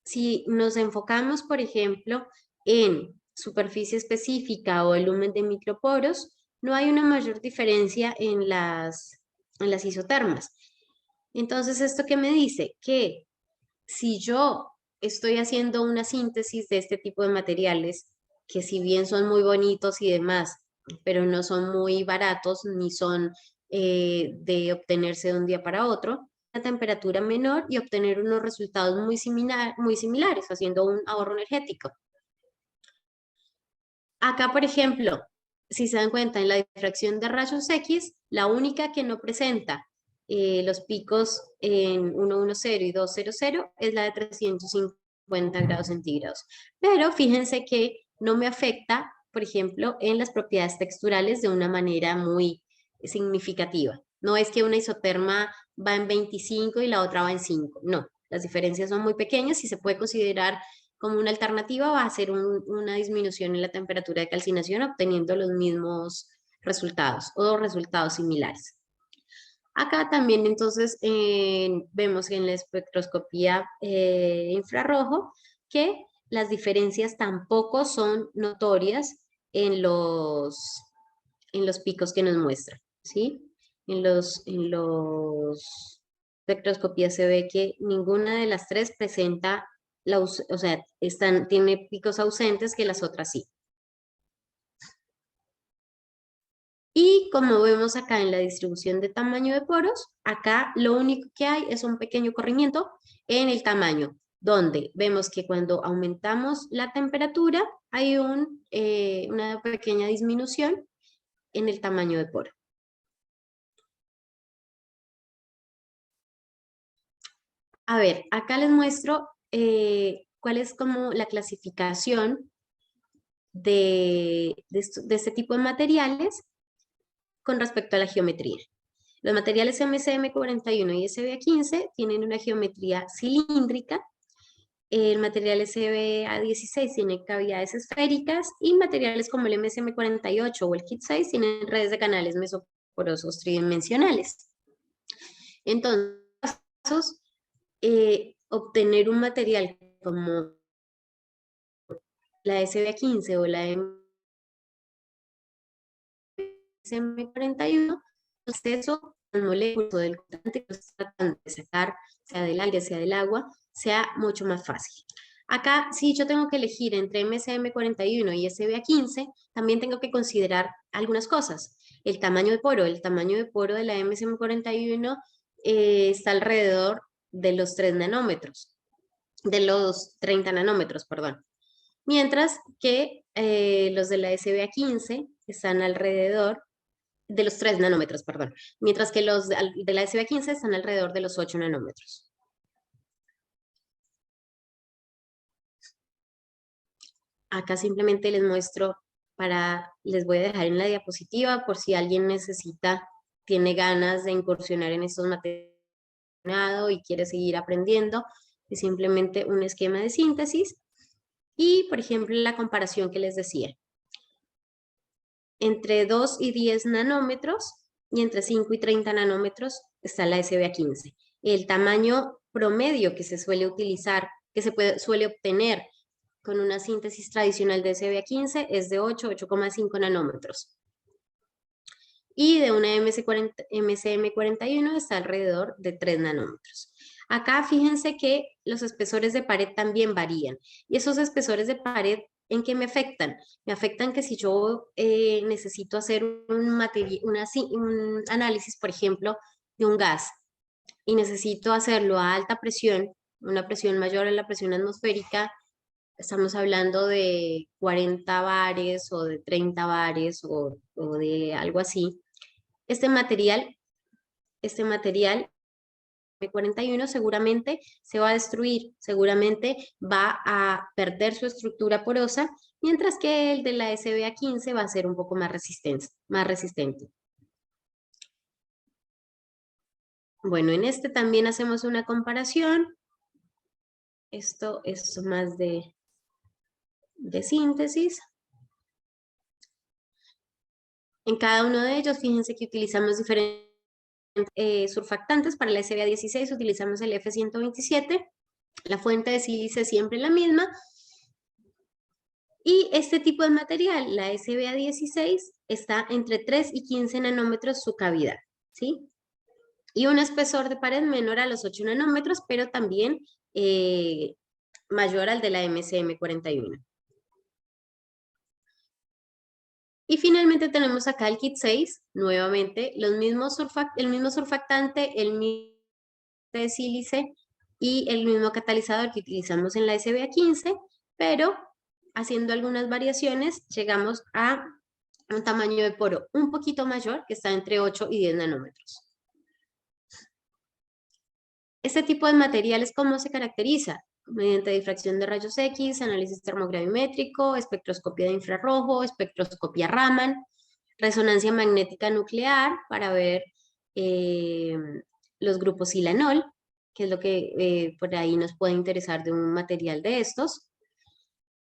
si nos enfocamos, por ejemplo, en superficie específica o el lumen de microporos, no hay una mayor diferencia en las isotermas. Entonces, ¿esto qué me dice? Que si yo estoy haciendo una síntesis de este tipo de materiales, que si bien son muy bonitos y demás, pero no son muy baratos ni son de obtenerse de un día para otro, una temperatura menor y obtener unos resultados muy similares, haciendo un ahorro energético. Acá, por ejemplo, si se dan cuenta, en la difracción de rayos X, la única que no presenta los picos en 110 y 200 es la de 350 grados centígrados. Pero fíjense que no me afecta, por ejemplo, en las propiedades texturales de una manera muy significativa. No es que una isoterma va en 25 y la otra va en 5. No, las diferencias son muy pequeñas y se puede considerar como una alternativa va a ser una disminución en la temperatura de calcinación obteniendo los mismos resultados o resultados similares. Acá también entonces vemos en la espectroscopía infrarrojo que las diferencias tampoco son notorias en los picos que nos muestran, ¿sí? En los espectroscopías se ve que ninguna de las tres presenta, o sea, tiene picos ausentes que las otras sí. Y como vemos acá en la distribución de tamaño de poros, acá lo único que hay es un pequeño corrimiento en el tamaño, donde vemos que cuando aumentamos la temperatura hay una pequeña disminución en el tamaño de poro. A ver, acá les muestro cuál es como la clasificación de este tipo de materiales con respecto a la geometría. Los materiales MCM41 y SBA15 tienen una geometría cilíndrica. El material SBA16 tiene cavidades esféricas y materiales como el MSM48 o el KIT6 tienen redes de canales mesoporosos tridimensionales. Entonces, obtener un material como la SBA15 o la MSM41, el proceso del moléculas del cortante que se tratan de sacar, sea del aire, sea del agua, sea mucho más fácil. Acá, si yo tengo que elegir entre MSM41 y SBA15, también tengo que considerar algunas cosas. El tamaño de poro. El tamaño de poro de la MSM41 está alrededor de los 3 nanómetros, de los 30 nanómetros, perdón. Mientras que los de la SBA15 están alrededor de los 3 nanómetros, perdón. Mientras que los de la SBA15 están alrededor de los 8 nanómetros. Acá simplemente les muestro les voy a dejar en la diapositiva por si alguien tiene ganas de incursionar en estos materiales y quiere seguir aprendiendo. Es simplemente un esquema de síntesis. Y, por ejemplo, la comparación que les decía. Entre 2 y 10 nanómetros y entre 5 y 30 nanómetros está la SBA15. El tamaño promedio que se suele utilizar, que suele obtener con una síntesis tradicional de SBA15 es de 8,5 nanómetros. Y de una MCM41 está alrededor de 3 nanómetros. Acá fíjense que los espesores de pared también varían. Y esos espesores de pared, ¿en qué me afectan? Me afectan que si yo necesito hacer un análisis, por ejemplo, de un gas y necesito hacerlo a alta presión, una presión mayor a la presión atmosférica, estamos hablando de 40 bares o de 30 bares o de algo así. Este material M41 seguramente se va a destruir, seguramente va a perder su estructura porosa, mientras que el de la SBA15 va a ser un poco más resistente. Bueno, en este también hacemos una comparación. Esto es más de síntesis. En cada uno de ellos, fíjense que utilizamos diferentes surfactantes. Para la SBA16 utilizamos el F127. La fuente de sílice es siempre la misma. Y este tipo de material, la SBA16, está entre 3 y 15 nanómetros su cavidad, ¿sí? Y un espesor de pared menor a los 8 nanómetros, pero también mayor al de la MCM41. Y finalmente tenemos acá el kit 6, nuevamente, el mismo surfactante, el mismo de sílice y el mismo catalizador que utilizamos en la SBA15, pero haciendo algunas variaciones llegamos a un tamaño de poro un poquito mayor, que está entre 8 y 10 nanómetros. Este tipo de materiales, ¿cómo se caracteriza? Mediante difracción de rayos X, análisis termogravimétrico, espectroscopia de infrarrojo, espectroscopia Raman, resonancia magnética nuclear para ver los grupos silanol, que es lo que por ahí nos puede interesar de un material de estos.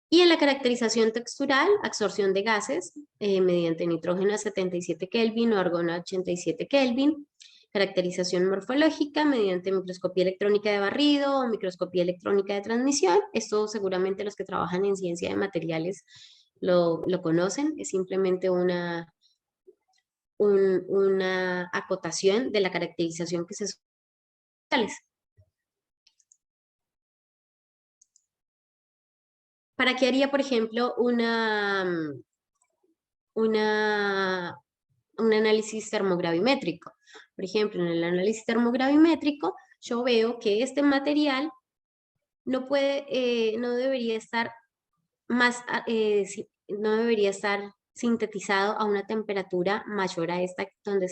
Y en la caracterización textural, absorción de gases mediante nitrógeno a 77 Kelvin o argón a 87 Kelvin. Caracterización morfológica mediante microscopía electrónica de barrido o microscopía electrónica de transmisión. Esto seguramente los que trabajan en ciencia de materiales lo conocen. Es simplemente una acotación de la caracterización que se suele. ¿Para qué haría, por ejemplo, un análisis termogravimétrico? Por ejemplo, en el análisis termogravimétrico, yo veo que este material no debería estar no debería estar sintetizado a una temperatura mayor a esta que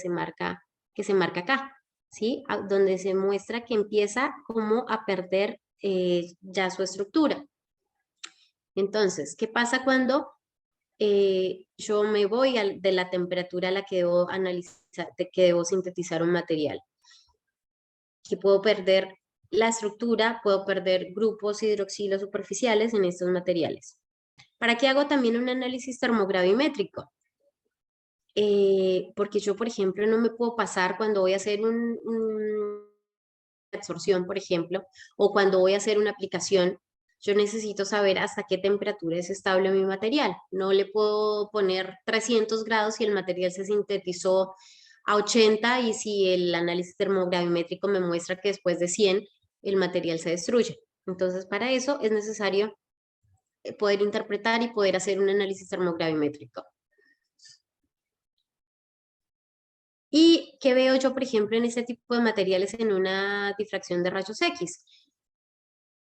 se marca acá, ¿sí? Donde se muestra que empieza como a perder ya su estructura. Entonces, ¿qué pasa cuando yo me voy de la temperatura a la que debo analizar, que debo sintetizar un material? Que puedo perder la estructura, puedo perder grupos hidroxilos superficiales en estos materiales. ¿Para qué hago también un análisis termogravimétrico? Porque yo, por ejemplo, no me puedo pasar cuando voy a hacer una absorción, por ejemplo, o cuando voy a hacer una aplicación, yo necesito saber hasta qué temperatura es estable mi material. No le puedo poner 300 grados si el material se sintetizó a 80 y si el análisis termogravimétrico me muestra que después de 100 el material se destruye. Entonces, para eso es necesario poder interpretar y poder hacer un análisis termogravimétrico. ¿Y qué veo yo, por ejemplo, en este tipo de materiales en una difracción de rayos X?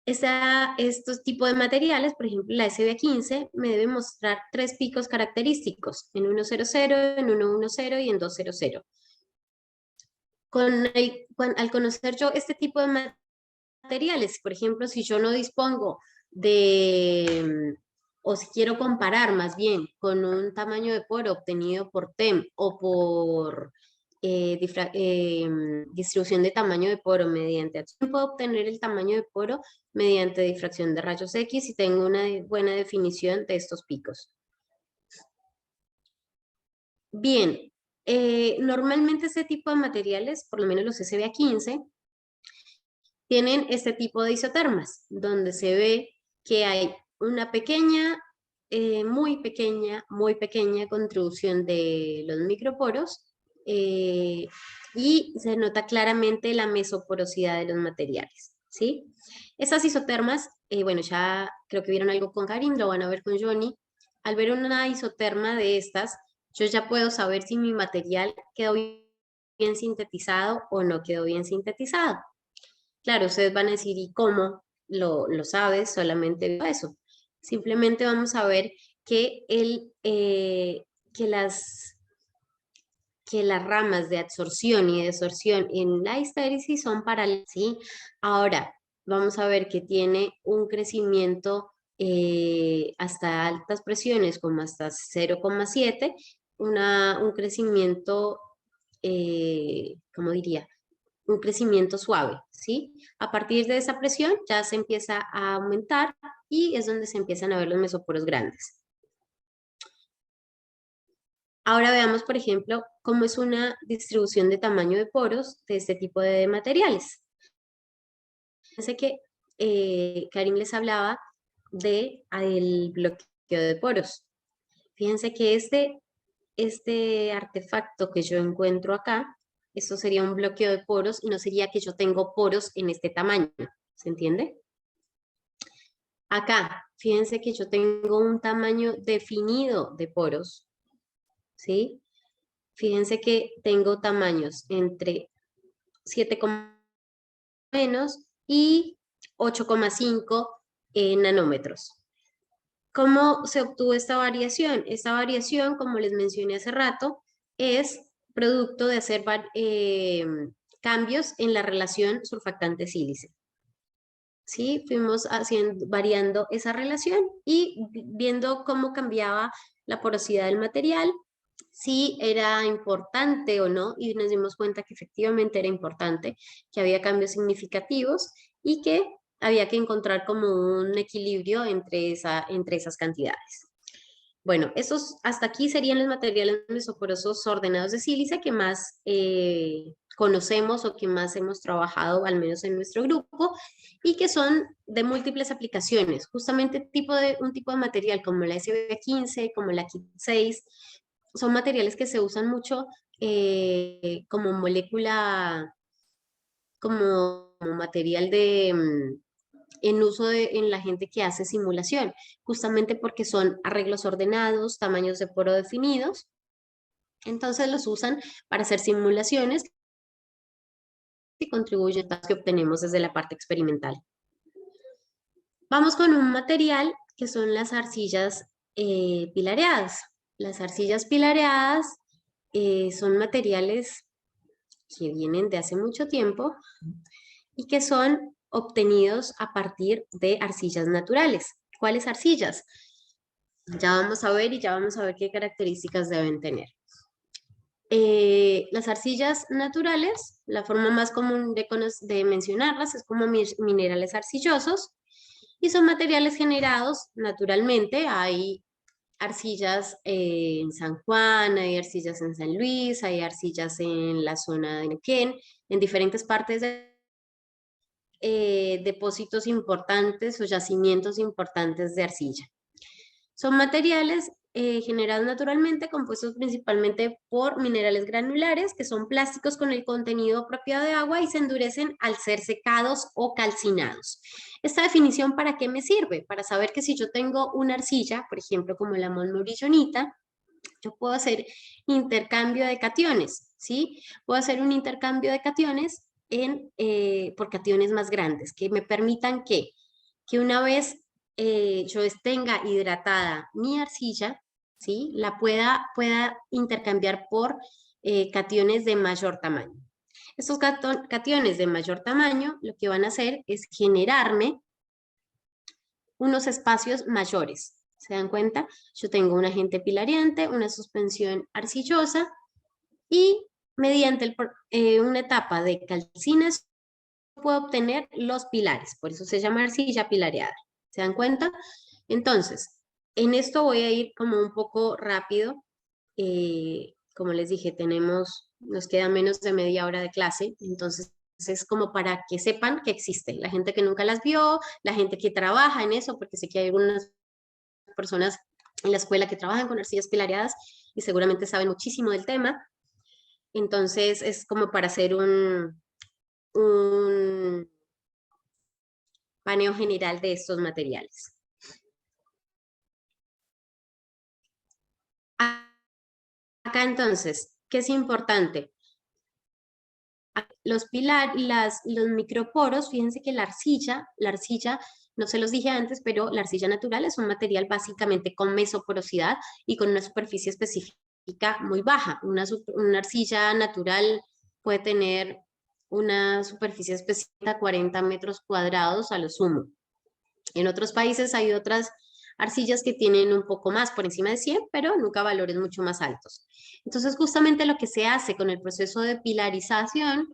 Estos tipos de materiales, por ejemplo, la SB15, me debe mostrar 3 picos característicos, en 100, en 110 y en 200. Al conocer yo este tipo de materiales, por ejemplo, si yo no dispongo o si quiero comparar más bien con un tamaño de poro obtenido por TEM o por distribución de tamaño de poro mediante acción, puedo obtener el tamaño de poro mediante difracción de rayos X y tengo una buena definición de estos picos. Bien, normalmente este tipo de materiales, por lo menos los SBA15, tienen este tipo de isotermas, donde se ve que hay una pequeña, muy pequeña contribución de los microporos y se nota claramente la mesoporosidad de los materiales, ¿sí? Estas isotermas, bueno, ya creo que vieron algo con Karim, lo van a ver con Johnny. Al ver una isoterma de estas, yo ya puedo saber si mi material quedó bien sintetizado o no quedó bien sintetizado. Claro, ustedes van a decir, ¿y cómo lo sabes? Solamente eso. Simplemente vamos a ver que, que las ramas de absorción y desorción en la histéresis son paralelas, ¿sí? Ahora, vamos a ver que tiene un crecimiento hasta altas presiones, como hasta 0,7, un crecimiento, ¿cómo diría? Un crecimiento suave, ¿sí? A partir de esa presión ya se empieza a aumentar y es donde se empiezan a ver los mesoporos grandes. Ahora veamos, por ejemplo, cómo es una distribución de tamaño de poros de este tipo de materiales. Fíjense que Karim les hablaba del bloqueo de poros. Fíjense que este artefacto que yo encuentro acá, esto sería un bloqueo de poros y no sería que yo tengo poros en este tamaño, ¿se entiende? Acá, fíjense que yo tengo un tamaño definido de poros ¿sí? Fíjense que tengo tamaños entre 7, menos y 8,5 nanómetros. ¿Cómo se obtuvo esta variación? Esta variación, como les mencioné hace rato, es producto de hacer cambios en la relación surfactante-sílice. ¿Sí? Fuimos variando esa relación y viendo cómo cambiaba la porosidad del material, si era importante o no, y nos dimos cuenta que efectivamente era importante, que había cambios significativos y que había que encontrar como un equilibrio entre esas cantidades. Bueno, esos hasta aquí serían los materiales mesoporosos ordenados de sílice que más conocemos o que más hemos trabajado, al menos en nuestro grupo, y que son de múltiples aplicaciones. Justamente un tipo de material como la SB15, como la KIT 6, son materiales que se usan mucho como molécula, como material en uso en la gente que hace simulación, justamente porque son arreglos ordenados, tamaños de poro definidos. Entonces los usan para hacer simulaciones que contribuyen a las que obtenemos desde la parte experimental. Vamos con un material que son las arcillas pilareadas. Las arcillas pilareadas son materiales que vienen de hace mucho tiempo y que son obtenidos a partir de arcillas naturales. ¿Cuáles arcillas? Ya vamos a ver y ya vamos a ver qué características deben tener. Las arcillas naturales, la forma más común de mencionarlas es como minerales arcillosos y son materiales generados naturalmente. Hay arcillas en San Juan, hay arcillas en San Luis, hay arcillas en la zona de Neuquén, en diferentes partes de depósitos importantes o yacimientos importantes de arcilla. Son materiales generados naturalmente, compuestos principalmente por minerales granulares, que son plásticos con el contenido propio de agua y se endurecen al ser secados o calcinados. ¿Esta definición para qué me sirve? Para saber que si yo tengo una arcilla, por ejemplo, como la monmorillonita, yo puedo hacer intercambio de cationes, ¿sí? Puedo hacer un intercambio de cationes por cationes más grandes, que me permitan que una vez yo tenga hidratada mi arcilla, ¿sí? La pueda intercambiar por cationes de mayor tamaño. Estos cationes de mayor tamaño lo que van a hacer es generarme unos espacios mayores. ¿Se dan cuenta? Yo tengo un agente pilariante, una suspensión arcillosa y mediante una etapa de calcinación puedo obtener los pilares. Por eso se llama arcilla pilareada. ¿Se dan cuenta? Entonces, en esto voy a ir como un poco rápido. Como les dije, nos queda menos de media hora de clase, entonces es como para que sepan que existe. La gente que nunca las vio, la gente que trabaja en eso, porque sé que hay algunas personas en la escuela que trabajan con arcillas pilareadas y seguramente saben muchísimo del tema. Entonces es como para hacer un paneo general de estos materiales. Acá entonces, ¿qué es importante? Los microporos, fíjense que la arcilla, no se los dije antes, pero la arcilla natural es un material básicamente con mesoporosidad y con una superficie específica muy baja. Una arcilla natural puede tener una superficie específica de 40 metros cuadrados a lo sumo. En otros países hay otras arcillas que tienen un poco más, por encima de 100, pero nunca valores mucho más altos. Entonces, justamente lo que se hace con el proceso de pilarización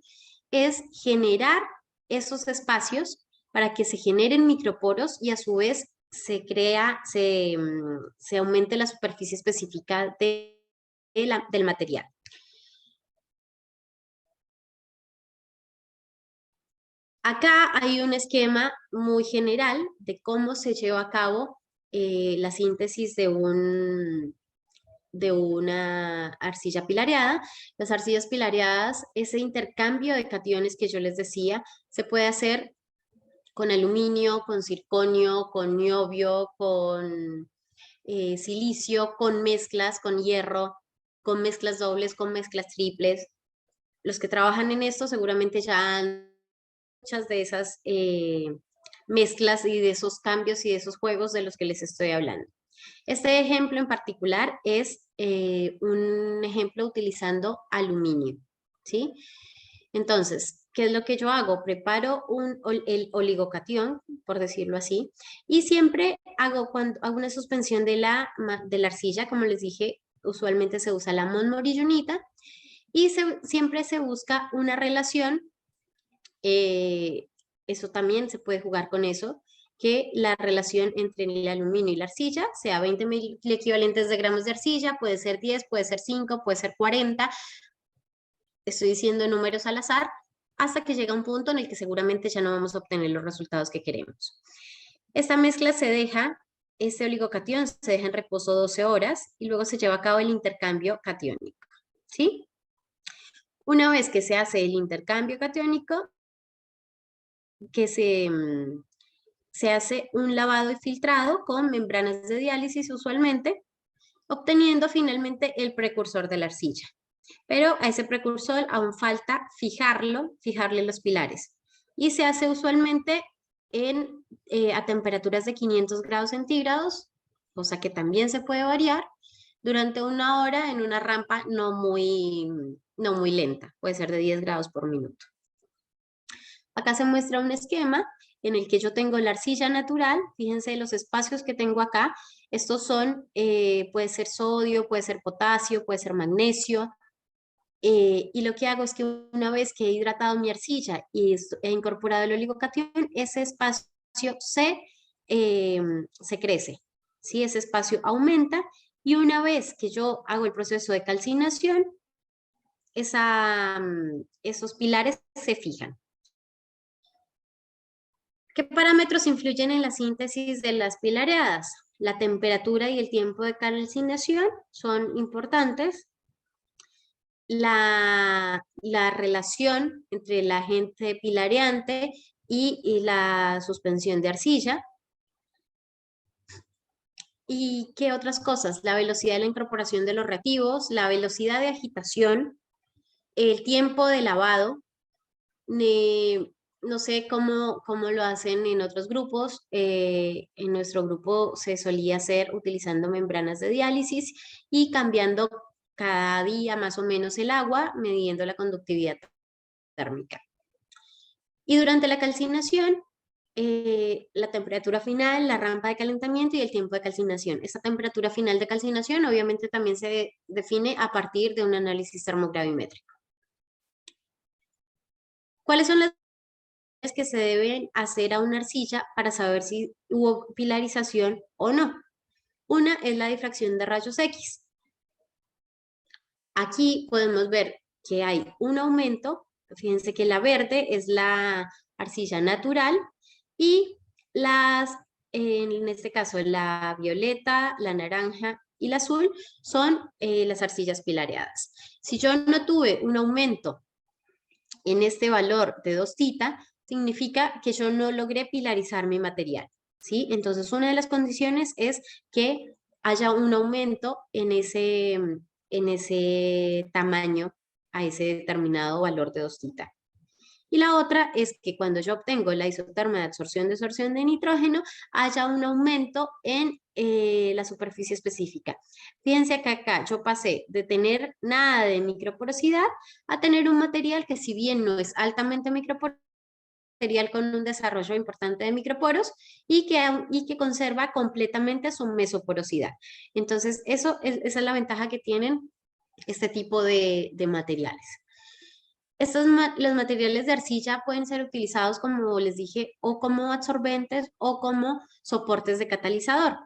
es generar esos espacios para que se generen microporos y a su vez se aumente la superficie específica del material. Acá hay un esquema muy general de cómo se lleva a cabo la síntesis de una arcilla pilareada. Las arcillas pilareadas, ese intercambio de cationes que yo les decía, se puede hacer con aluminio, con circonio, con niobio, con silicio, con mezclas, con hierro, con mezclas dobles, con mezclas triples. Los que trabajan en esto seguramente ya han muchas de esas mezclas y de esos cambios y de esos juegos de los que les estoy hablando. Este ejemplo en particular es un ejemplo utilizando aluminio, ¿sí? Entonces, ¿qué es lo que yo hago? Preparo el oligocatión, por decirlo así, y siempre cuando hago una suspensión de la arcilla, como les dije, usualmente se usa la montmorillonita, y siempre se busca una relación, eso también se puede jugar con eso, que la relación entre el aluminio y la arcilla sea 20 mil equivalentes de gramos de arcilla, puede ser 10, puede ser 5, puede ser 40, estoy diciendo números al azar, hasta que llega un punto en el que seguramente ya no vamos a obtener los resultados que queremos. Esta mezcla se deja, este oligocatión se deja en reposo 12 horas y luego se lleva a cabo el intercambio catiónico, ¿sí? Una vez que se hace el intercambio catiónico, que se hace un lavado y filtrado con membranas de diálisis usualmente, obteniendo finalmente el precursor de la arcilla. Pero a ese precursor aún falta fijarle los pilares. Y se hace usualmente a temperaturas de 500 grados centígrados, cosa que también se puede variar, durante una hora en una rampa no muy lenta, puede ser de 10 grados por minuto. Acá se muestra un esquema en el que yo tengo la arcilla natural, fíjense los espacios que tengo acá, estos son, puede ser sodio, puede ser potasio, puede ser magnesio, y lo que hago es que una vez que he hidratado mi arcilla y he incorporado el oligocatión, ese espacio se crece, ¿sí? Ese espacio aumenta y una vez que yo hago el proceso de calcinación, esos pilares se fijan. ¿Qué parámetros influyen en la síntesis de las pilareadas? La temperatura y el tiempo de calcinación son importantes. La relación entre el agente pilareante y la suspensión de arcilla. ¿Y qué otras cosas? La velocidad de la incorporación de los reactivos, la velocidad de agitación, el tiempo de lavado. No sé cómo lo hacen en otros grupos. En nuestro grupo se solía hacer utilizando membranas de diálisis y cambiando cada día más o menos el agua, midiendo la conductividad térmica. Y durante la calcinación, la temperatura final, la rampa de calentamiento y el tiempo de calcinación. Esta temperatura final de calcinación obviamente también se define a partir de un análisis termogravimétrico. ¿Cuáles son las que se deben hacer a una arcilla para saber si hubo pilarización o no? Una es la difracción de rayos X. Aquí podemos ver que hay un aumento. Fíjense que la verde es la arcilla natural y en este caso la violeta, la naranja y la azul son las arcillas pilareadas. Si yo no tuve un aumento en este valor de 2 θ, significa que yo no logré pilarizar mi material, ¿sí? Entonces, una de las condiciones es que haya un aumento en ese tamaño a ese determinado valor de 2 θ. Y la otra es que cuando yo obtengo la isoterma de absorción-desorción de nitrógeno, haya un aumento en la superficie específica. Fíjense que acá yo pasé de tener nada de microporosidad a tener un material que, si bien no es altamente microporoso, material con un desarrollo importante de microporos y que conserva completamente su mesoporosidad. Entonces, esa es la ventaja que tienen este tipo de materiales. Los materiales de arcilla pueden ser utilizados, como les dije, o como absorbentes o como soportes de catalizador.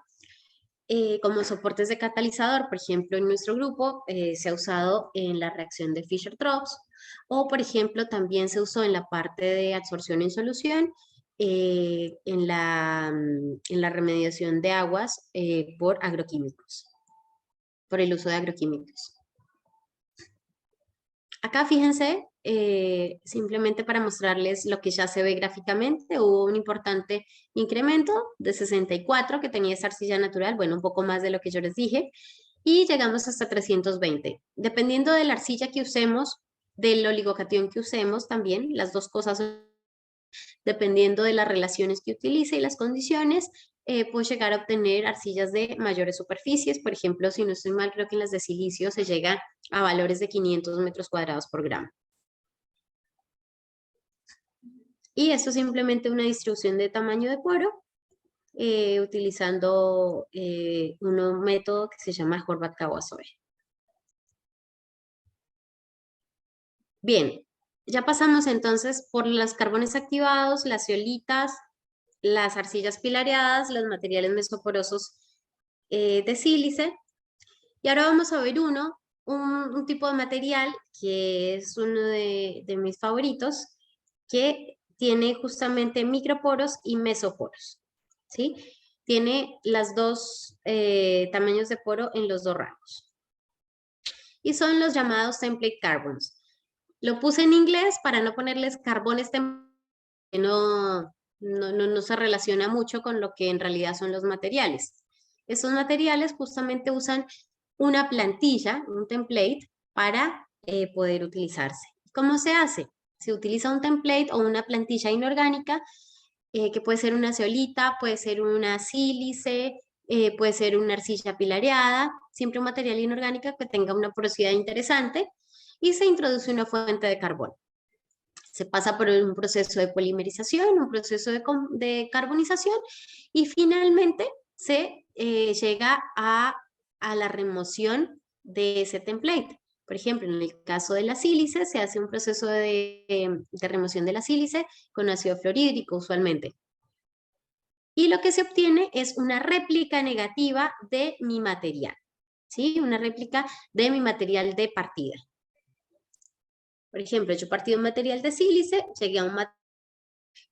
Como soportes de catalizador, por ejemplo, en nuestro grupo se ha usado en la reacción de Fischer-Tropsch, o por ejemplo también se usó en la parte de absorción en solución, en la remediación de aguas por agroquímicos, por el uso de agroquímicos. Acá fíjense, simplemente para mostrarles lo que ya se ve gráficamente, hubo un importante incremento de 64 que tenía esta arcilla natural, bueno, un poco más de lo que yo les dije, y llegamos hasta 320. Dependiendo de la arcilla que usemos, del oligocatión que usemos también, las dos cosas, dependiendo de las relaciones que utilice y las condiciones, puedo llegar a obtener arcillas de mayores superficies. Por ejemplo, si no estoy mal, creo que en las de silicio se llega a valores de 500 metros cuadrados por gramo. Y esto es simplemente una distribución de tamaño de poro utilizando un método que se llama Horvath-Kawasori. Bien, ya pasamos entonces por los carbones activados, las zeolitas, las arcillas pilareadas, los materiales mesoporosos de sílice. Y ahora vamos a ver un tipo de material que es uno de mis favoritos, que tiene justamente microporos y mesoporos, ¿sí? Tiene las dos tamaños de poro en los dos rangos. Y son los llamados template carbons. Lo puse en inglés para no ponerles carbones que no se relaciona mucho con lo que en realidad son los materiales. Estos materiales justamente usan una plantilla, un template, para poder utilizarse. ¿Cómo se hace? Se utiliza un template o una plantilla inorgánica, que puede ser una zeolita, puede ser una sílice, puede ser una arcilla pilareada, siempre un material inorgánico que tenga una porosidad interesante, y se introduce una fuente de carbón. Se pasa por un proceso de polimerización, un proceso de carbonización, y finalmente se llega a la remoción de ese template. Por ejemplo, en el caso de la sílice, se hace un proceso de remoción de la sílice con ácido fluorhídrico usualmente. Y lo que se obtiene es una réplica negativa de mi material, ¿sí? Una réplica de mi material de partida. Por ejemplo, yo partí de un material de sílice, llegué a un material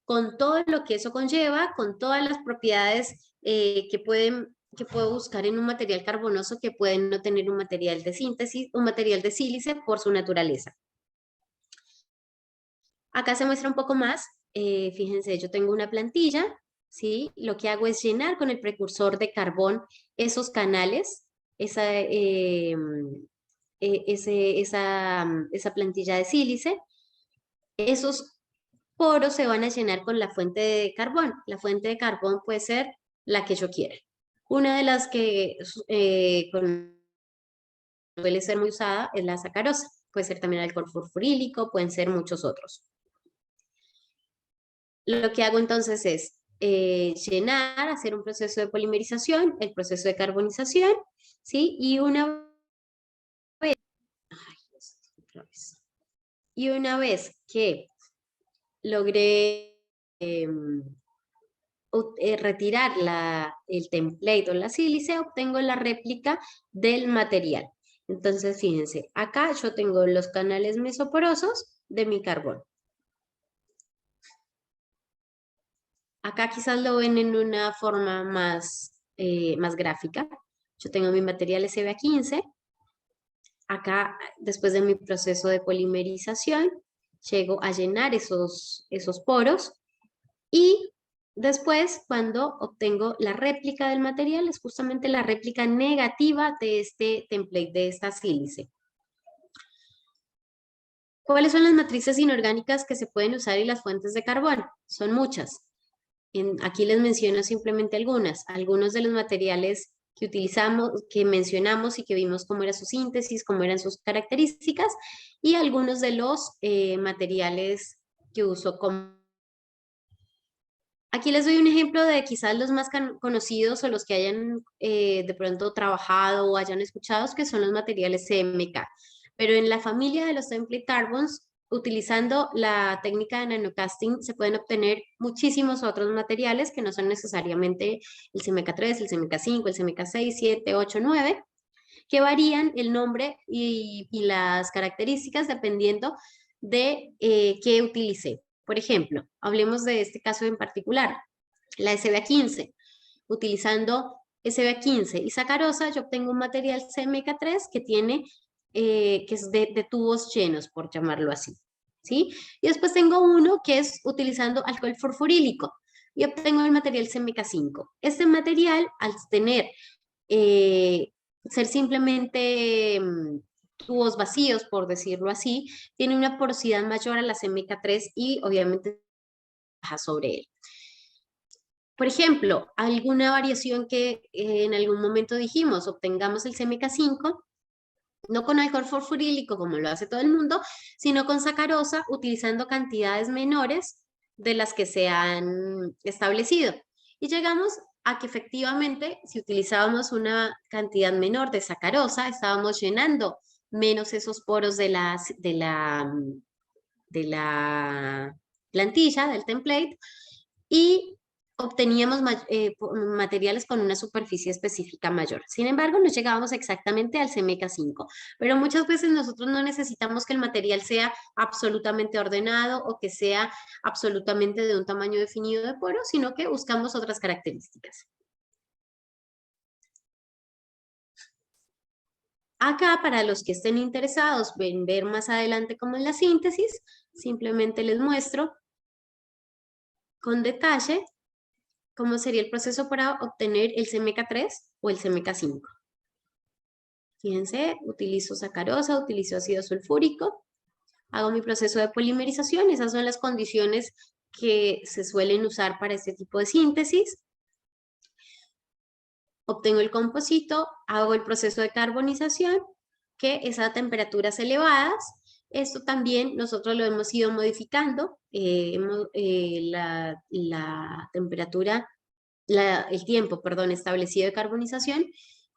con todo lo que eso conlleva, con todas las propiedades que puedo buscar en un material carbonoso que pueden no tener un material de síntesis, un material de sílice por su naturaleza. Acá se muestra un poco más, fíjense, yo tengo una plantilla, ¿sí? Lo que hago es llenar con el precursor de carbón esos canales, esa plantilla de sílice. Esos poros se van a llenar con la fuente de carbón. La fuente de carbón puede ser la que yo quiera. Una de las que suele ser muy usada es la sacarosa. Puede ser también alcohol furfurílico, pueden ser muchos otros. Lo que hago entonces es llenar, hacer un proceso de polimerización, el proceso de carbonización, ¿sí? Y una vez que logré retirar el template o la sílice, obtengo la réplica del material. Entonces, fíjense, acá yo tengo los canales mesoporosos de mi carbón. Acá quizás lo ven en una forma más gráfica. Yo tengo mi material SBA15. Acá, después de mi proceso de polimerización, llego a llenar esos poros, y después, cuando obtengo la réplica del material, es justamente la réplica negativa de este template, de esta sílice. ¿Cuáles son las matrices inorgánicas que se pueden usar y las fuentes de carbón? Son muchas. Aquí les menciono simplemente algunos de los materiales que utilizamos, que mencionamos y que vimos cómo era su síntesis, cómo eran sus características, y algunos de los materiales que uso como... Aquí les doy un ejemplo de quizás los más conocidos o los que hayan de pronto trabajado o hayan escuchado, que son los materiales CMK. Pero en la familia de los template carbons, utilizando la técnica de nanocasting, se pueden obtener muchísimos otros materiales que no son necesariamente el CMK3, el CMK5, el CMK6, 7, 8, 9, que varían el nombre y las características dependiendo de qué utilicé. Por ejemplo, hablemos de este caso en particular, la SBA15. Utilizando SBA15 y sacarosa, yo obtengo un material CMK3 que tiene, que es de tubos llenos, por llamarlo así, ¿sí? Y después tengo uno que es utilizando alcohol furfurílico y obtengo el material CMK5. Este material, al tener ser simplemente tubos vacíos, por decirlo así, tiene una porosidad mayor a la CMK3 y obviamente baja sobre él. Por ejemplo, alguna variación que en algún momento dijimos, obtengamos el CMK5, no con alcohol fosforílico como lo hace todo el mundo, sino con sacarosa utilizando cantidades menores de las que se han establecido. Y llegamos a que efectivamente, si utilizábamos una cantidad menor de sacarosa, estábamos llenando menos esos poros de la plantilla, del template, y obteníamos materiales con una superficie específica mayor. Sin embargo, no llegábamos exactamente al CMK5, pero muchas veces nosotros no necesitamos que el material sea absolutamente ordenado o que sea absolutamente de un tamaño definido de poro, sino que buscamos otras características. Acá, para los que estén interesados en ver más adelante cómo es la síntesis, simplemente les muestro con detalle cómo sería el proceso para obtener el CMK3 o el CMK5. Fíjense, utilizo sacarosa, utilizo ácido sulfúrico, hago mi proceso de polimerización, esas son las condiciones que se suelen usar para este tipo de síntesis. Obtengo el composito, hago el proceso de carbonización, que es a temperaturas elevadas. Esto también nosotros lo hemos ido modificando, la temperatura, el tiempo, perdón, establecido de carbonización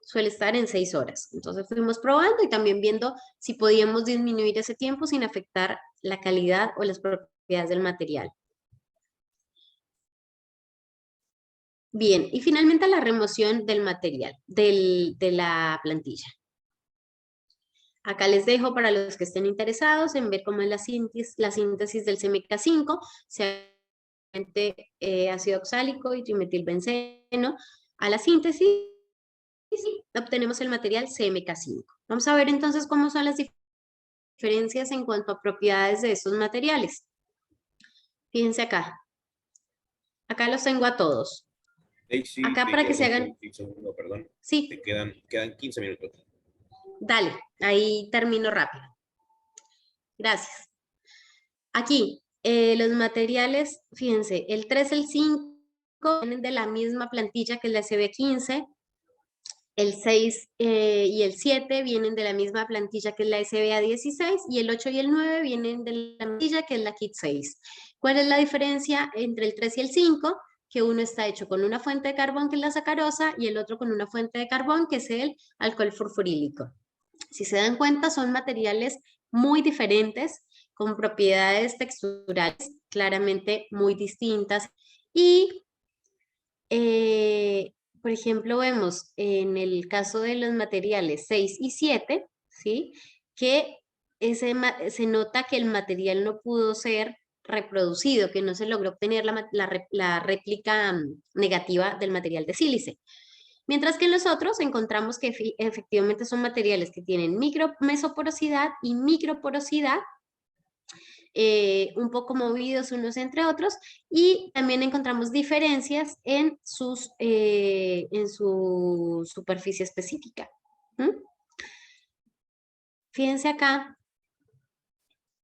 suele estar en 6 horas. Entonces fuimos probando y también viendo si podíamos disminuir ese tiempo sin afectar la calidad o las propiedades del material. Bien, y finalmente la remoción del material, de la plantilla. Acá les dejo para los que estén interesados en ver cómo es la síntesis del CMK5, ácido oxálico y trimetilbenceno. A la síntesis obtenemos el material CMK5. Vamos a ver entonces cómo son las diferencias en cuanto a propiedades de estos materiales. Fíjense acá. Acá los tengo a todos. Daisy, Acá para que se hagan... Un segundo, perdón. Sí. Te quedan 15 minutos. Dale, ahí termino rápido. Gracias. Aquí, los materiales, fíjense, el 3, el 5 vienen de la misma plantilla que la SB15, el 6 y el 7 vienen de la misma plantilla que es la SBA16 y el 8 y el 9 vienen de la plantilla que es la Kit 6. ¿Cuál es la diferencia entre el 3 y el 5? Que uno está hecho con una fuente de carbón que es la sacarosa y el otro con una fuente de carbón que es el alcohol fosforílico. Si se dan cuenta, son materiales muy diferentes, con propiedades texturales claramente muy distintas. Y, por ejemplo, vemos en el caso de los materiales 6 y 7, ¿sí? Que se nota que el material no pudo ser reproducido, que no se logró obtener la réplica negativa del material de sílice. Mientras que en los otros encontramos que efectivamente son materiales que tienen mesoporosidad y microporosidad, un poco movidos unos entre otros, y también encontramos diferencias en su superficie específica. Fíjense acá,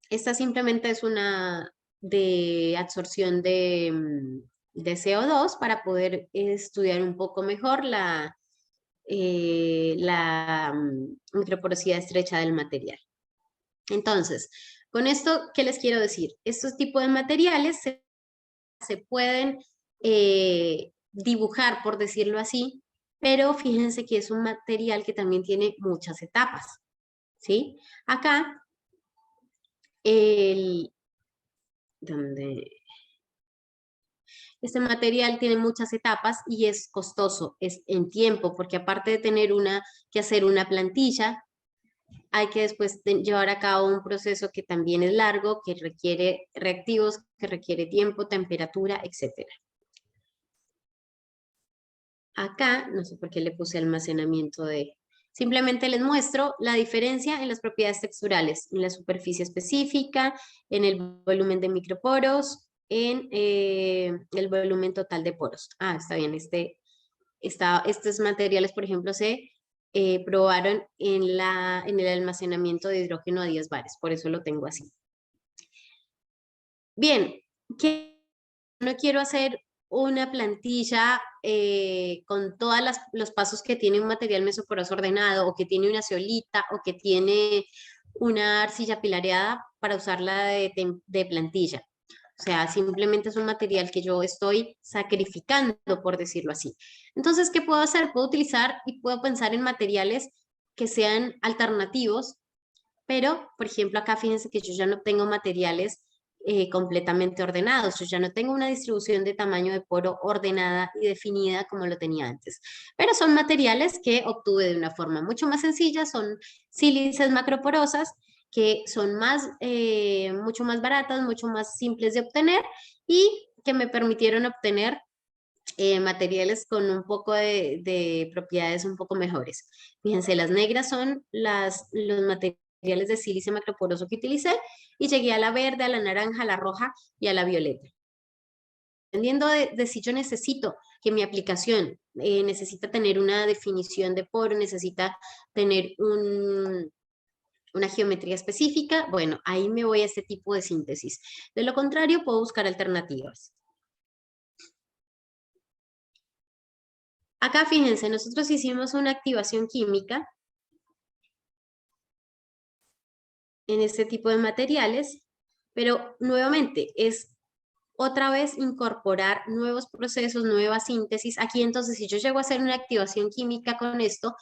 esta simplemente es una de absorción de CO2 para poder estudiar un poco mejor la microporosidad estrecha del material. Entonces, con esto, ¿qué les quiero decir? Estos tipos de materiales se pueden dibujar, por decirlo así, pero fíjense que es un material que también tiene muchas etapas, ¿sí? Acá, este material tiene muchas etapas y es costoso, es en tiempo, porque aparte de tener que hacer una plantilla, hay que después llevar a cabo un proceso que también es largo, que requiere reactivos, que requiere tiempo, temperatura, etc. Acá, no sé por qué le puse almacenamiento de... Simplemente les muestro la diferencia en las propiedades texturales, en la superficie específica, en el volumen de microporos, en el volumen total de poros. Ah, está bien, estos materiales, por ejemplo, se probaron en el almacenamiento de hidrógeno a 10 bares, por eso lo tengo así. Bien, ¿qué? No quiero hacer una plantilla con todos los pasos que tiene un material mesoporoso ordenado, o que tiene una zeolita, o que tiene una arcilla pilareada para usarla de plantilla. O sea, simplemente es un material que yo estoy sacrificando, por decirlo así. Entonces, ¿qué puedo hacer? Puedo utilizar y puedo pensar en materiales que sean alternativos, pero, por ejemplo, acá fíjense que yo ya no tengo materiales completamente ordenados. Yo ya no tengo una distribución de tamaño de poro ordenada y definida como lo tenía antes. Pero son materiales que obtuve de una forma mucho más sencilla, son sílices macroporosas que son mucho más baratas, mucho más simples de obtener y que me permitieron obtener materiales con un poco de propiedades un poco mejores. Fíjense, las negras son los materiales de sílice macroporoso que utilicé y llegué a la verde, a la naranja, a la roja y a la violeta. Dependiendo de si yo necesito que mi aplicación necesita tener una definición de poro, necesita tener una geometría específica, bueno, ahí me voy a este tipo de síntesis. De lo contrario, puedo buscar alternativas. Acá fíjense, nosotros hicimos una activación química en este tipo de materiales, pero nuevamente es otra vez incorporar nuevos procesos, nuevas síntesis. Aquí entonces, si yo llego a hacer una activación química con esto,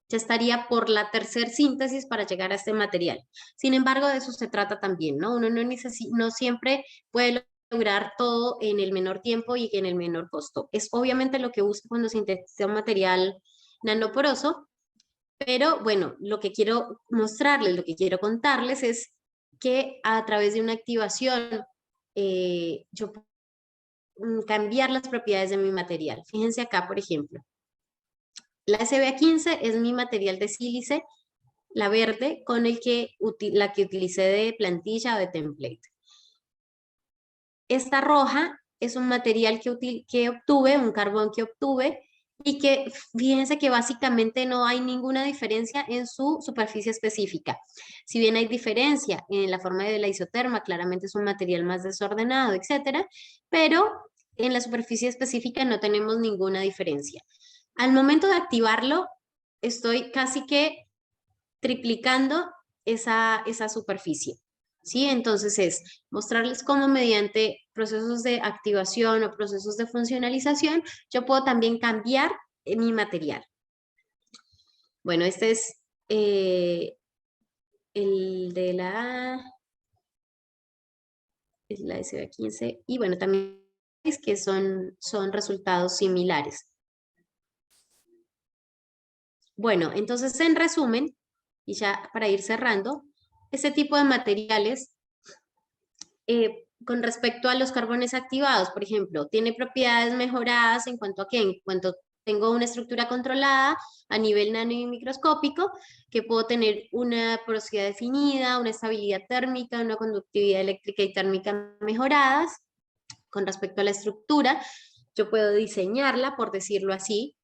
ya estaría por la tercera síntesis para llegar a este material. Sin embargo, de eso se trata también, ¿no? Uno no siempre puede lograr todo en el menor tiempo y en el menor costo. Es obviamente lo que busco cuando sintetiza un material nanoporoso, pero bueno, lo que quiero mostrarles, lo que quiero contarles es que a través de una activación yo puedo cambiar las propiedades de mi material. Fíjense acá, por ejemplo, la SBA15 es mi material de sílice, la verde, con la que utilicé de plantilla o de template. Esta roja es un material que obtuve, un carbón que obtuve, y que fíjense que básicamente no hay ninguna diferencia en su superficie específica. Si bien hay diferencia en la forma de la isoterma, claramente es un material más desordenado, etcétera, pero en la superficie específica no tenemos ninguna diferencia. Al momento de activarlo, estoy casi que triplicando esa superficie. ¿Sí? Entonces es mostrarles cómo mediante procesos de activación o procesos de funcionalización yo puedo también cambiar mi material. Bueno, este es el de es la SB15 y bueno, también es que son resultados similares. Bueno, entonces en resumen, y ya para ir cerrando, este tipo de materiales con respecto a los carbones activados, por ejemplo, tiene propiedades mejoradas en cuanto a qué, en cuanto tengo una estructura controlada a nivel nano y microscópico, que puedo tener una porosidad definida, una estabilidad térmica, una conductividad eléctrica y térmica mejoradas. Con respecto a la estructura, yo puedo diseñarla, por decirlo así,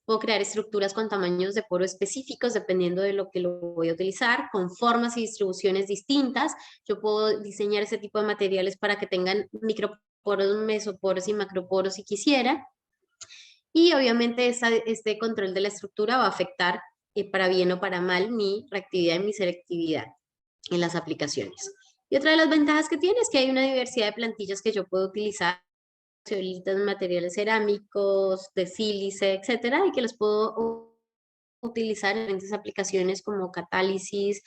puedo crear estructuras con tamaños de poro específicos dependiendo de lo que lo voy a utilizar, con formas y distribuciones distintas. Yo puedo diseñar ese tipo de materiales para que tengan microporos, mesoporos y macroporos si quisiera. Y obviamente este control de la estructura va a afectar para bien o para mal mi reactividad y mi selectividad en las aplicaciones. Y otra de las ventajas que tiene es que hay una diversidad de plantillas que yo puedo utilizar, ceolitas, materiales cerámicos, de sílice, etcétera, y que los puedo utilizar en diferentes aplicaciones como catálisis,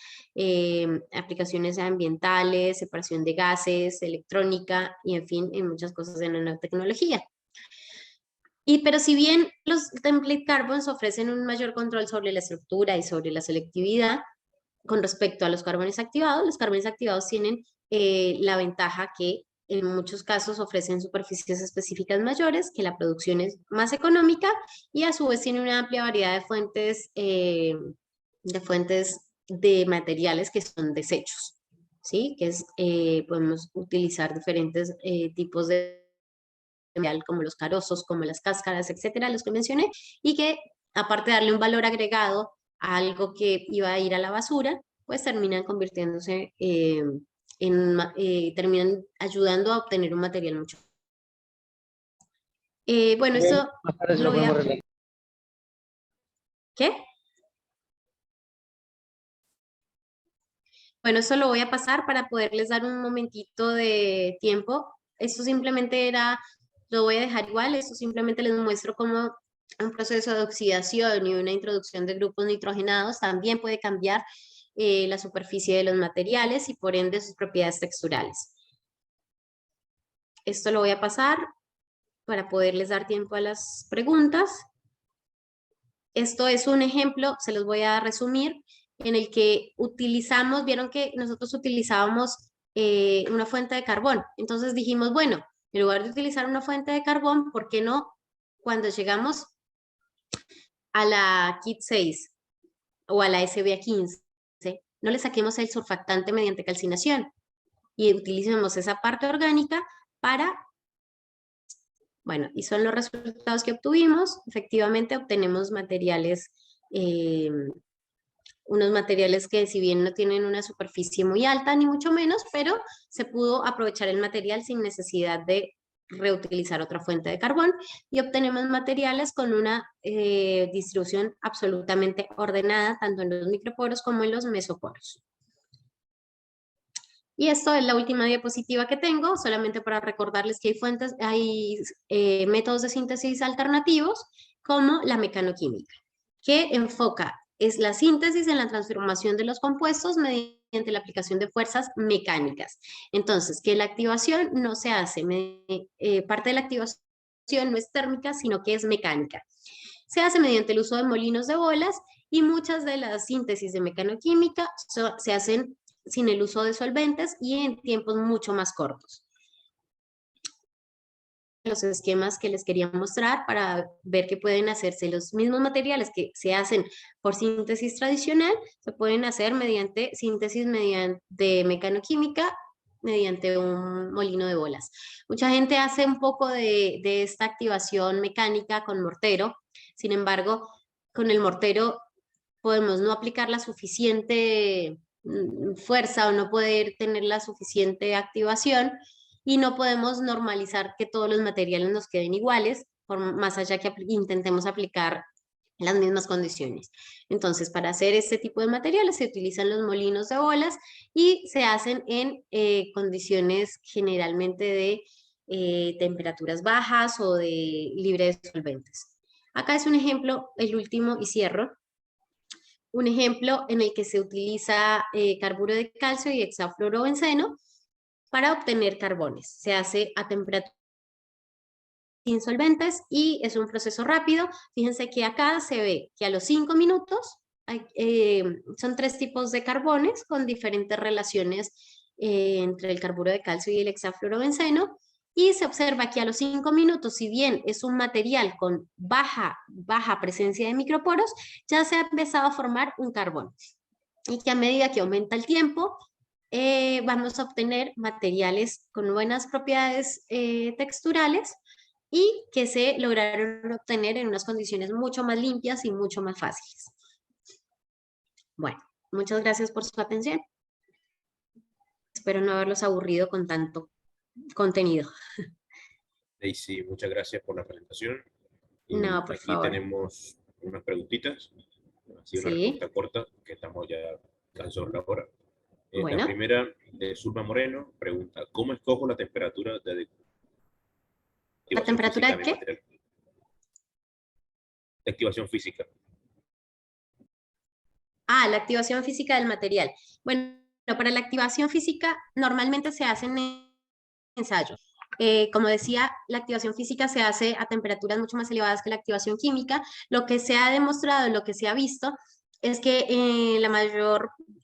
aplicaciones ambientales, separación de gases, electrónica y en fin, en muchas cosas de nanotecnología. Pero si bien los template carbons ofrecen un mayor control sobre la estructura y sobre la selectividad con respecto a los carbones activados tienen la ventaja que en muchos casos ofrecen superficies específicas mayores, que la producción es más económica y a su vez tiene una amplia variedad de fuentes de materiales que son desechos, ¿sí? Podemos utilizar diferentes tipos de material como los carozos, como las cáscaras, etcétera, los que mencioné, y que aparte de darle un valor agregado algo que iba a ir a la basura, pues terminan convirtiéndose terminan ayudando a obtener un material mucho. Bueno, Bien, esto más tarde se lo lo voy podemos a... arreglar. ¿Qué? Bueno, eso lo voy a pasar para poderles dar un momentito de tiempo. Esto simplemente era, lo voy a dejar igual, esto simplemente les muestro cómo un proceso de oxidación y una introducción de grupos nitrogenados también puede cambiar la superficie de los materiales y por ende sus propiedades texturales. Esto lo voy a pasar para poderles dar tiempo a las preguntas. Esto es un ejemplo, se los voy a resumir, en el que utilizamos, vieron que nosotros utilizábamos una fuente de carbón. Entonces dijimos, bueno, en lugar de utilizar una fuente de carbón, ¿por qué no cuando llegamos a la KIT 6 o a la SBA15, no le saquemos el surfactante mediante calcinación y utilicemos esa parte orgánica para... Bueno, y son los resultados que obtuvimos. Efectivamente, obtenemos materiales, unos materiales que si bien no tienen una superficie muy alta, ni mucho menos, pero se pudo aprovechar el material sin necesidad de reutilizar otra fuente de carbón y obtenemos materiales con una distribución absolutamente ordenada, tanto en los microporos como en los mesoporos. Y esto es la última diapositiva que tengo, solamente para recordarles que hay fuentes, hay métodos de síntesis alternativos, como la mecanoquímica, que enfoca es la síntesis en la transformación de los compuestos mediante la aplicación de fuerzas mecánicas. Entonces, que la activación no se hace, parte de la activación no es térmica, sino que es mecánica. Se hace mediante el uso de molinos de bolas y muchas de las síntesis de mecanoquímica se hacen sin el uso de solventes y en tiempos mucho más cortos. Los esquemas que les quería mostrar para ver que pueden hacerse los mismos materiales que se hacen por síntesis tradicional, se pueden hacer mediante síntesis de mecanoquímica mediante un molino de bolas. Mucha gente hace un poco de esta activación mecánica con mortero, sin embargo, con el mortero podemos no aplicar la suficiente fuerza o no poder tener la suficiente activación y no podemos normalizar que todos los materiales nos queden iguales, por más allá que intentemos aplicar las mismas condiciones. Entonces, para hacer este tipo de materiales se utilizan los molinos de bolas y se hacen en condiciones generalmente de temperaturas bajas o de libre de solventes. Acá es un ejemplo, el último y cierro. Un ejemplo en el que se utiliza carburo de calcio y hexafluorobenceno para obtener carbones. Se hace a temperatura sin solventes y es un proceso rápido. Fíjense que acá se ve que a los 5 minutos son 3 tipos de carbones con diferentes relaciones entre el carburo de calcio y el hexafluorobenceno. Y se observa que a los 5 minutos, si bien es un material con baja presencia de microporos, ya se ha empezado a formar un carbón. Y que a medida que aumenta el tiempo, vamos a obtener materiales con buenas propiedades texturales y que se lograron obtener en unas condiciones mucho más limpias y mucho más fáciles. Bueno, muchas gracias por su atención. Espero no haberlos aburrido con tanto contenido. Daisy, muchas gracias por la presentación. Y No, por aquí favor. tenemos unas preguntitas, así una Sí, respuesta corta, que estamos ya casi sobre la hora. La bueno. primera, de Zulma Moreno, pregunta, ¿cómo escojo la temperatura de ¿La activación temperatura física de de mi qué? material? De activación física. Ah, la activación física del material. Bueno, para la activación física normalmente se hacen ensayos. Como decía, la activación física se hace a temperaturas mucho más elevadas que la activación química. Lo que se ha demostrado, lo que se ha visto, es que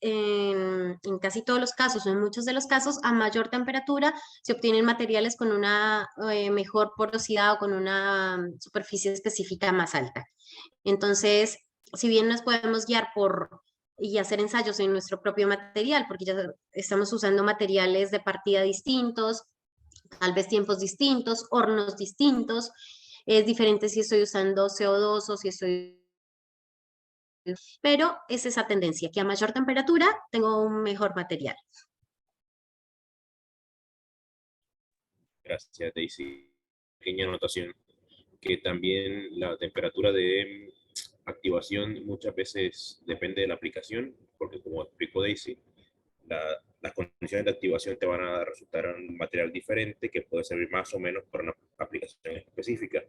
en casi todos los casos, o en muchos de los casos, a mayor temperatura se obtienen materiales con una mejor porosidad o con una superficie específica más alta. Entonces, si bien nos podemos guiar y hacer ensayos en nuestro propio material, porque ya estamos usando materiales de partida distintos, tal vez tiempos distintos, hornos distintos. Es diferente si estoy usando CO2 o si estoy pero es esa tendencia, que a mayor temperatura tengo un mejor material. Gracias, Daisy. Pequeña anotación, que también la temperatura de activación muchas veces depende de la aplicación, porque como explicó Daisy, las condiciones de activación te van a resultar un material diferente que puede servir más o menos para una aplicación específica.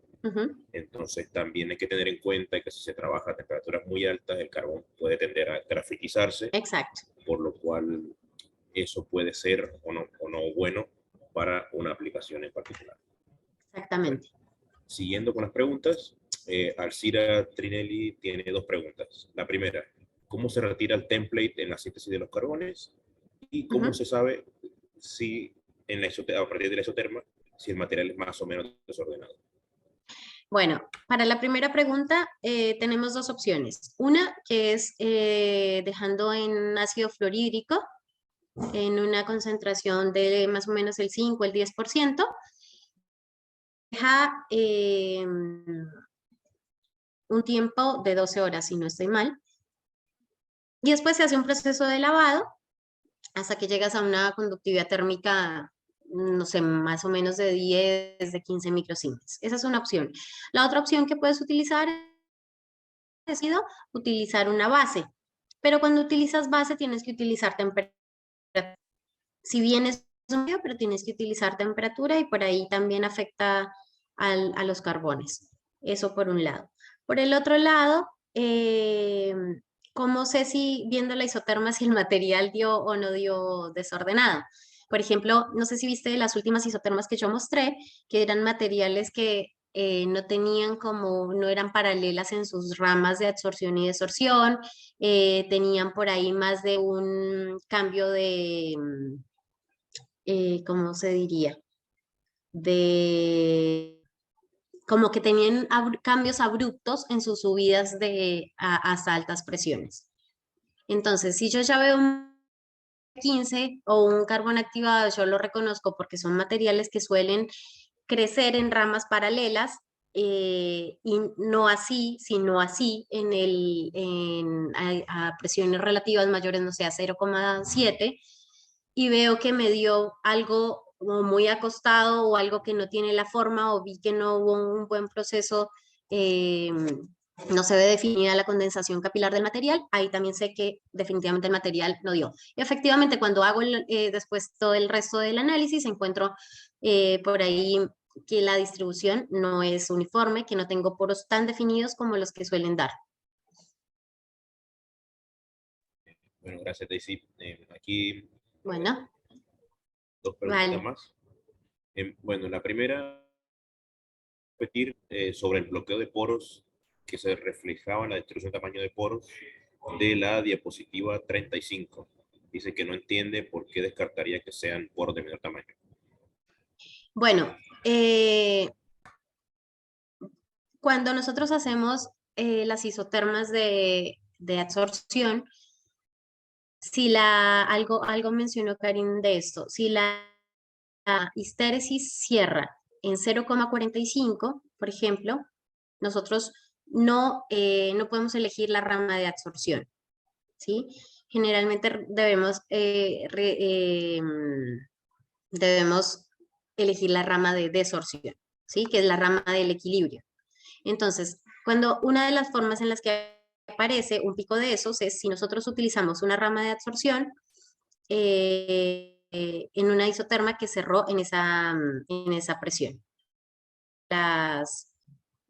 Entonces también hay que tener en cuenta que si se trabaja a temperaturas muy altas, el carbón puede tender a grafitizarse. Exacto. Por lo cual eso puede ser o no bueno para una aplicación en particular. Exactamente. Siguiendo con las preguntas, Alcira Trinelli tiene dos preguntas. La primera, ¿cómo se retira el template en la síntesis de los carbones? ¿Y cómo se sabe si a partir de la isoterma, si el material es más o menos desordenado? Bueno, para la primera pregunta tenemos dos opciones. Una que es dejando en ácido fluorhídrico en una concentración de más o menos el 5, el 10%. Deja un tiempo de 12 horas, si no estoy mal. Y después se hace un proceso de lavado hasta que llegas a una conductividad térmica, no sé, más o menos de 10, de 15 microsiemens. Esa es una opción. La otra opción que puedes utilizar ha sido utilizar una base, pero cuando utilizas base tienes que utilizar temperatura. Si bien es un medio, pero tienes que utilizar temperatura y por ahí también afecta a los carbones. Eso por un lado. Por el otro lado, ¿cómo sé si viendo la isoterma si el material dio o no dio desordenado? Por ejemplo, no sé si viste las últimas isotermas que yo mostré, que eran materiales que no tenían como, no eran paralelas en sus ramas de absorción y desorción, tenían por ahí más de un cambio de, ¿cómo se diría? De, como que tenían cambios abruptos en sus subidas hasta altas presiones. Entonces, si yo ya veo un 15 o un carbón activado, yo lo reconozco porque son materiales que suelen crecer en ramas paralelas y no así, sino así a presiones relativas mayores, no sé, a 0,7 y veo que me dio algo como muy acostado o algo que no tiene la forma o vi que no hubo un buen proceso, no se ve definida la condensación capilar del material, ahí también sé que definitivamente el material no dio. Y efectivamente, cuando hago después todo el resto del análisis, encuentro por ahí que la distribución no es uniforme, que no tengo poros tan definidos como los que suelen dar. Bueno, gracias, Daisy. Aquí Bueno, dos preguntitas vale. más. Bueno, la primera, repetir sobre el bloqueo de poros que se reflejaba en la distribución de tamaño de poros de la diapositiva 35. Dice que no entiende por qué descartaría que sean poros de menor tamaño. Bueno, cuando nosotros hacemos las isotermas de absorción, si algo mencionó Karin de esto, si la histéresis cierra en 0,45, por ejemplo, nosotros no podemos elegir la rama de absorción, ¿sí? Generalmente debemos elegir la rama de desorción, ¿sí? Que es la rama del equilibrio. Entonces, cuando una de las formas en las que aparece un pico de esos es si nosotros utilizamos una rama de absorción en una isoterma que cerró en esa presión.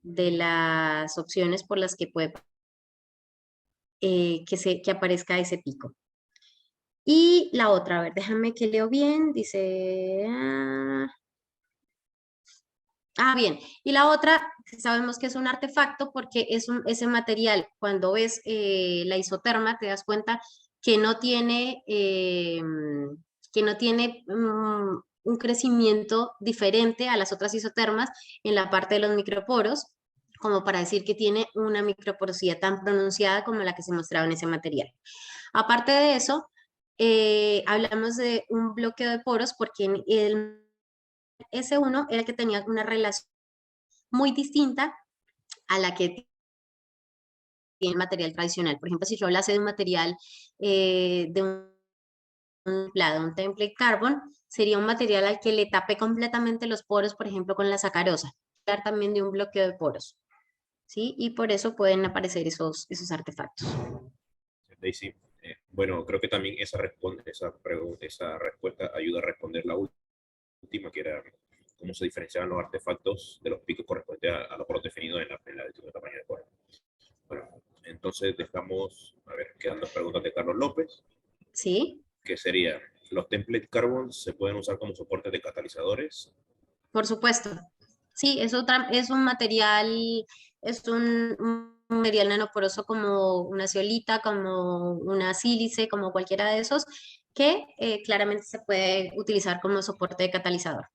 De las opciones por las que puede que aparezca ese pico. Y la otra, a ver, déjame que leo bien, dice... bien, y la otra, sabemos que es un artefacto porque ese material, cuando ves la isoterma, te das cuenta que no tiene, un crecimiento diferente a las otras isotermas en la parte de los microporos, como para decir que tiene una microporosidad tan pronunciada como la que se mostraba en ese material. Aparte de eso, hablamos de un bloqueo de poros porque en el S1 era el que tenía una relación muy distinta a la que el material tradicional. Por ejemplo, si yo hablase de un material de un template carbon, sería un material al que le tape completamente los poros, por ejemplo, con la sacarosa. Hablar también de un bloqueo de poros, ¿sí? Y por eso pueden aparecer esos artefactos. Daisy, bueno, creo que también esa respuesta ayuda a responder la última, que era cómo se diferenciaban los artefactos de los picos correspondientes a los poros definidos en la decisión de tamaño de poro. Bueno, entonces dejamos, a ver, quedan dos preguntas de Carlos López. ¿Sí? Que sería, ¿los template carbon se pueden usar como soportes de catalizadores? Por supuesto. Sí, es un material, un material nanoporoso como una zeolita, como una sílice, como cualquiera de esos, que claramente se puede utilizar como soporte de catalizador.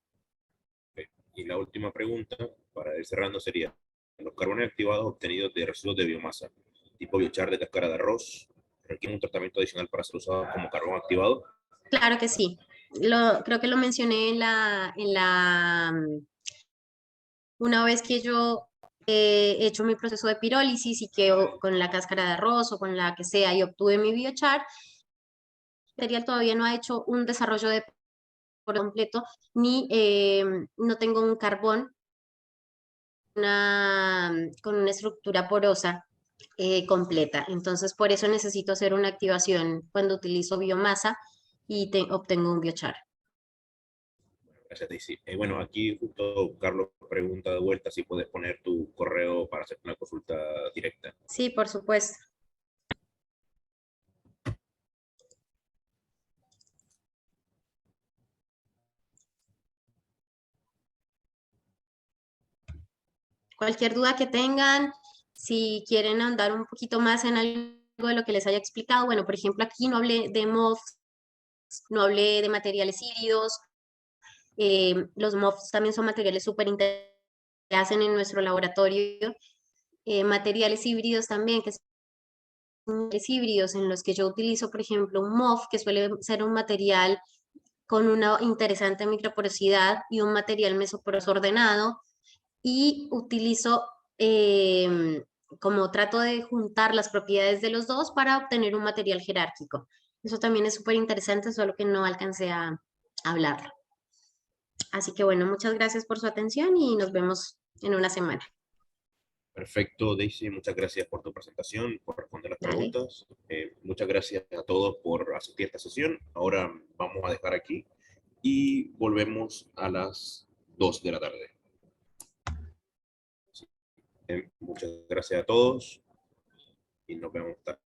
Y la última pregunta, para ir cerrando, sería, ¿los carbones activados obtenidos de residuos de biomasa, tipo biochar de cáscara de arroz, requieren un tratamiento adicional para ser usados como carbón activado? Claro que sí. Creo que lo mencioné una vez que yo he hecho mi proceso de pirólisis y que con la cáscara de arroz o con la que sea y obtuve mi biochar, el material todavía no ha hecho un desarrollo de por completo, ni no tengo un carbón con una estructura porosa completa. Entonces, por eso necesito hacer una activación cuando utilizo biomasa y obtengo un biochar. Gracias, Daisy. Bueno, aquí justo Carlos pregunta de vuelta si puedes poner tu correo para hacer una consulta directa. Sí, por supuesto. Cualquier duda que tengan, si quieren ahondar un poquito más en algo de lo que les haya explicado, bueno, por ejemplo, aquí no hablé de MOFs, no hablé de materiales híbridos. Los MOFs también son materiales súper interesantes que hacen en nuestro laboratorio. Materiales híbridos también, que son materiales híbridos en los que yo utilizo, por ejemplo, un MOF, que suele ser un material con una interesante microporosidad y un material mesoporoso ordenado, y utilizo como trato de juntar las propiedades de los dos para obtener un material jerárquico. Eso también es súper interesante, solo que no alcancé a hablarlo. Así que bueno, muchas gracias por su atención y nos vemos en una semana. Perfecto, Daisy, muchas gracias por tu presentación, por responder las Dale. preguntas. Muchas gracias a todos por asistir a esta sesión. Ahora vamos a dejar aquí y volvemos a las 2 de la tarde. Muchas gracias a todos y nos vemos tarde.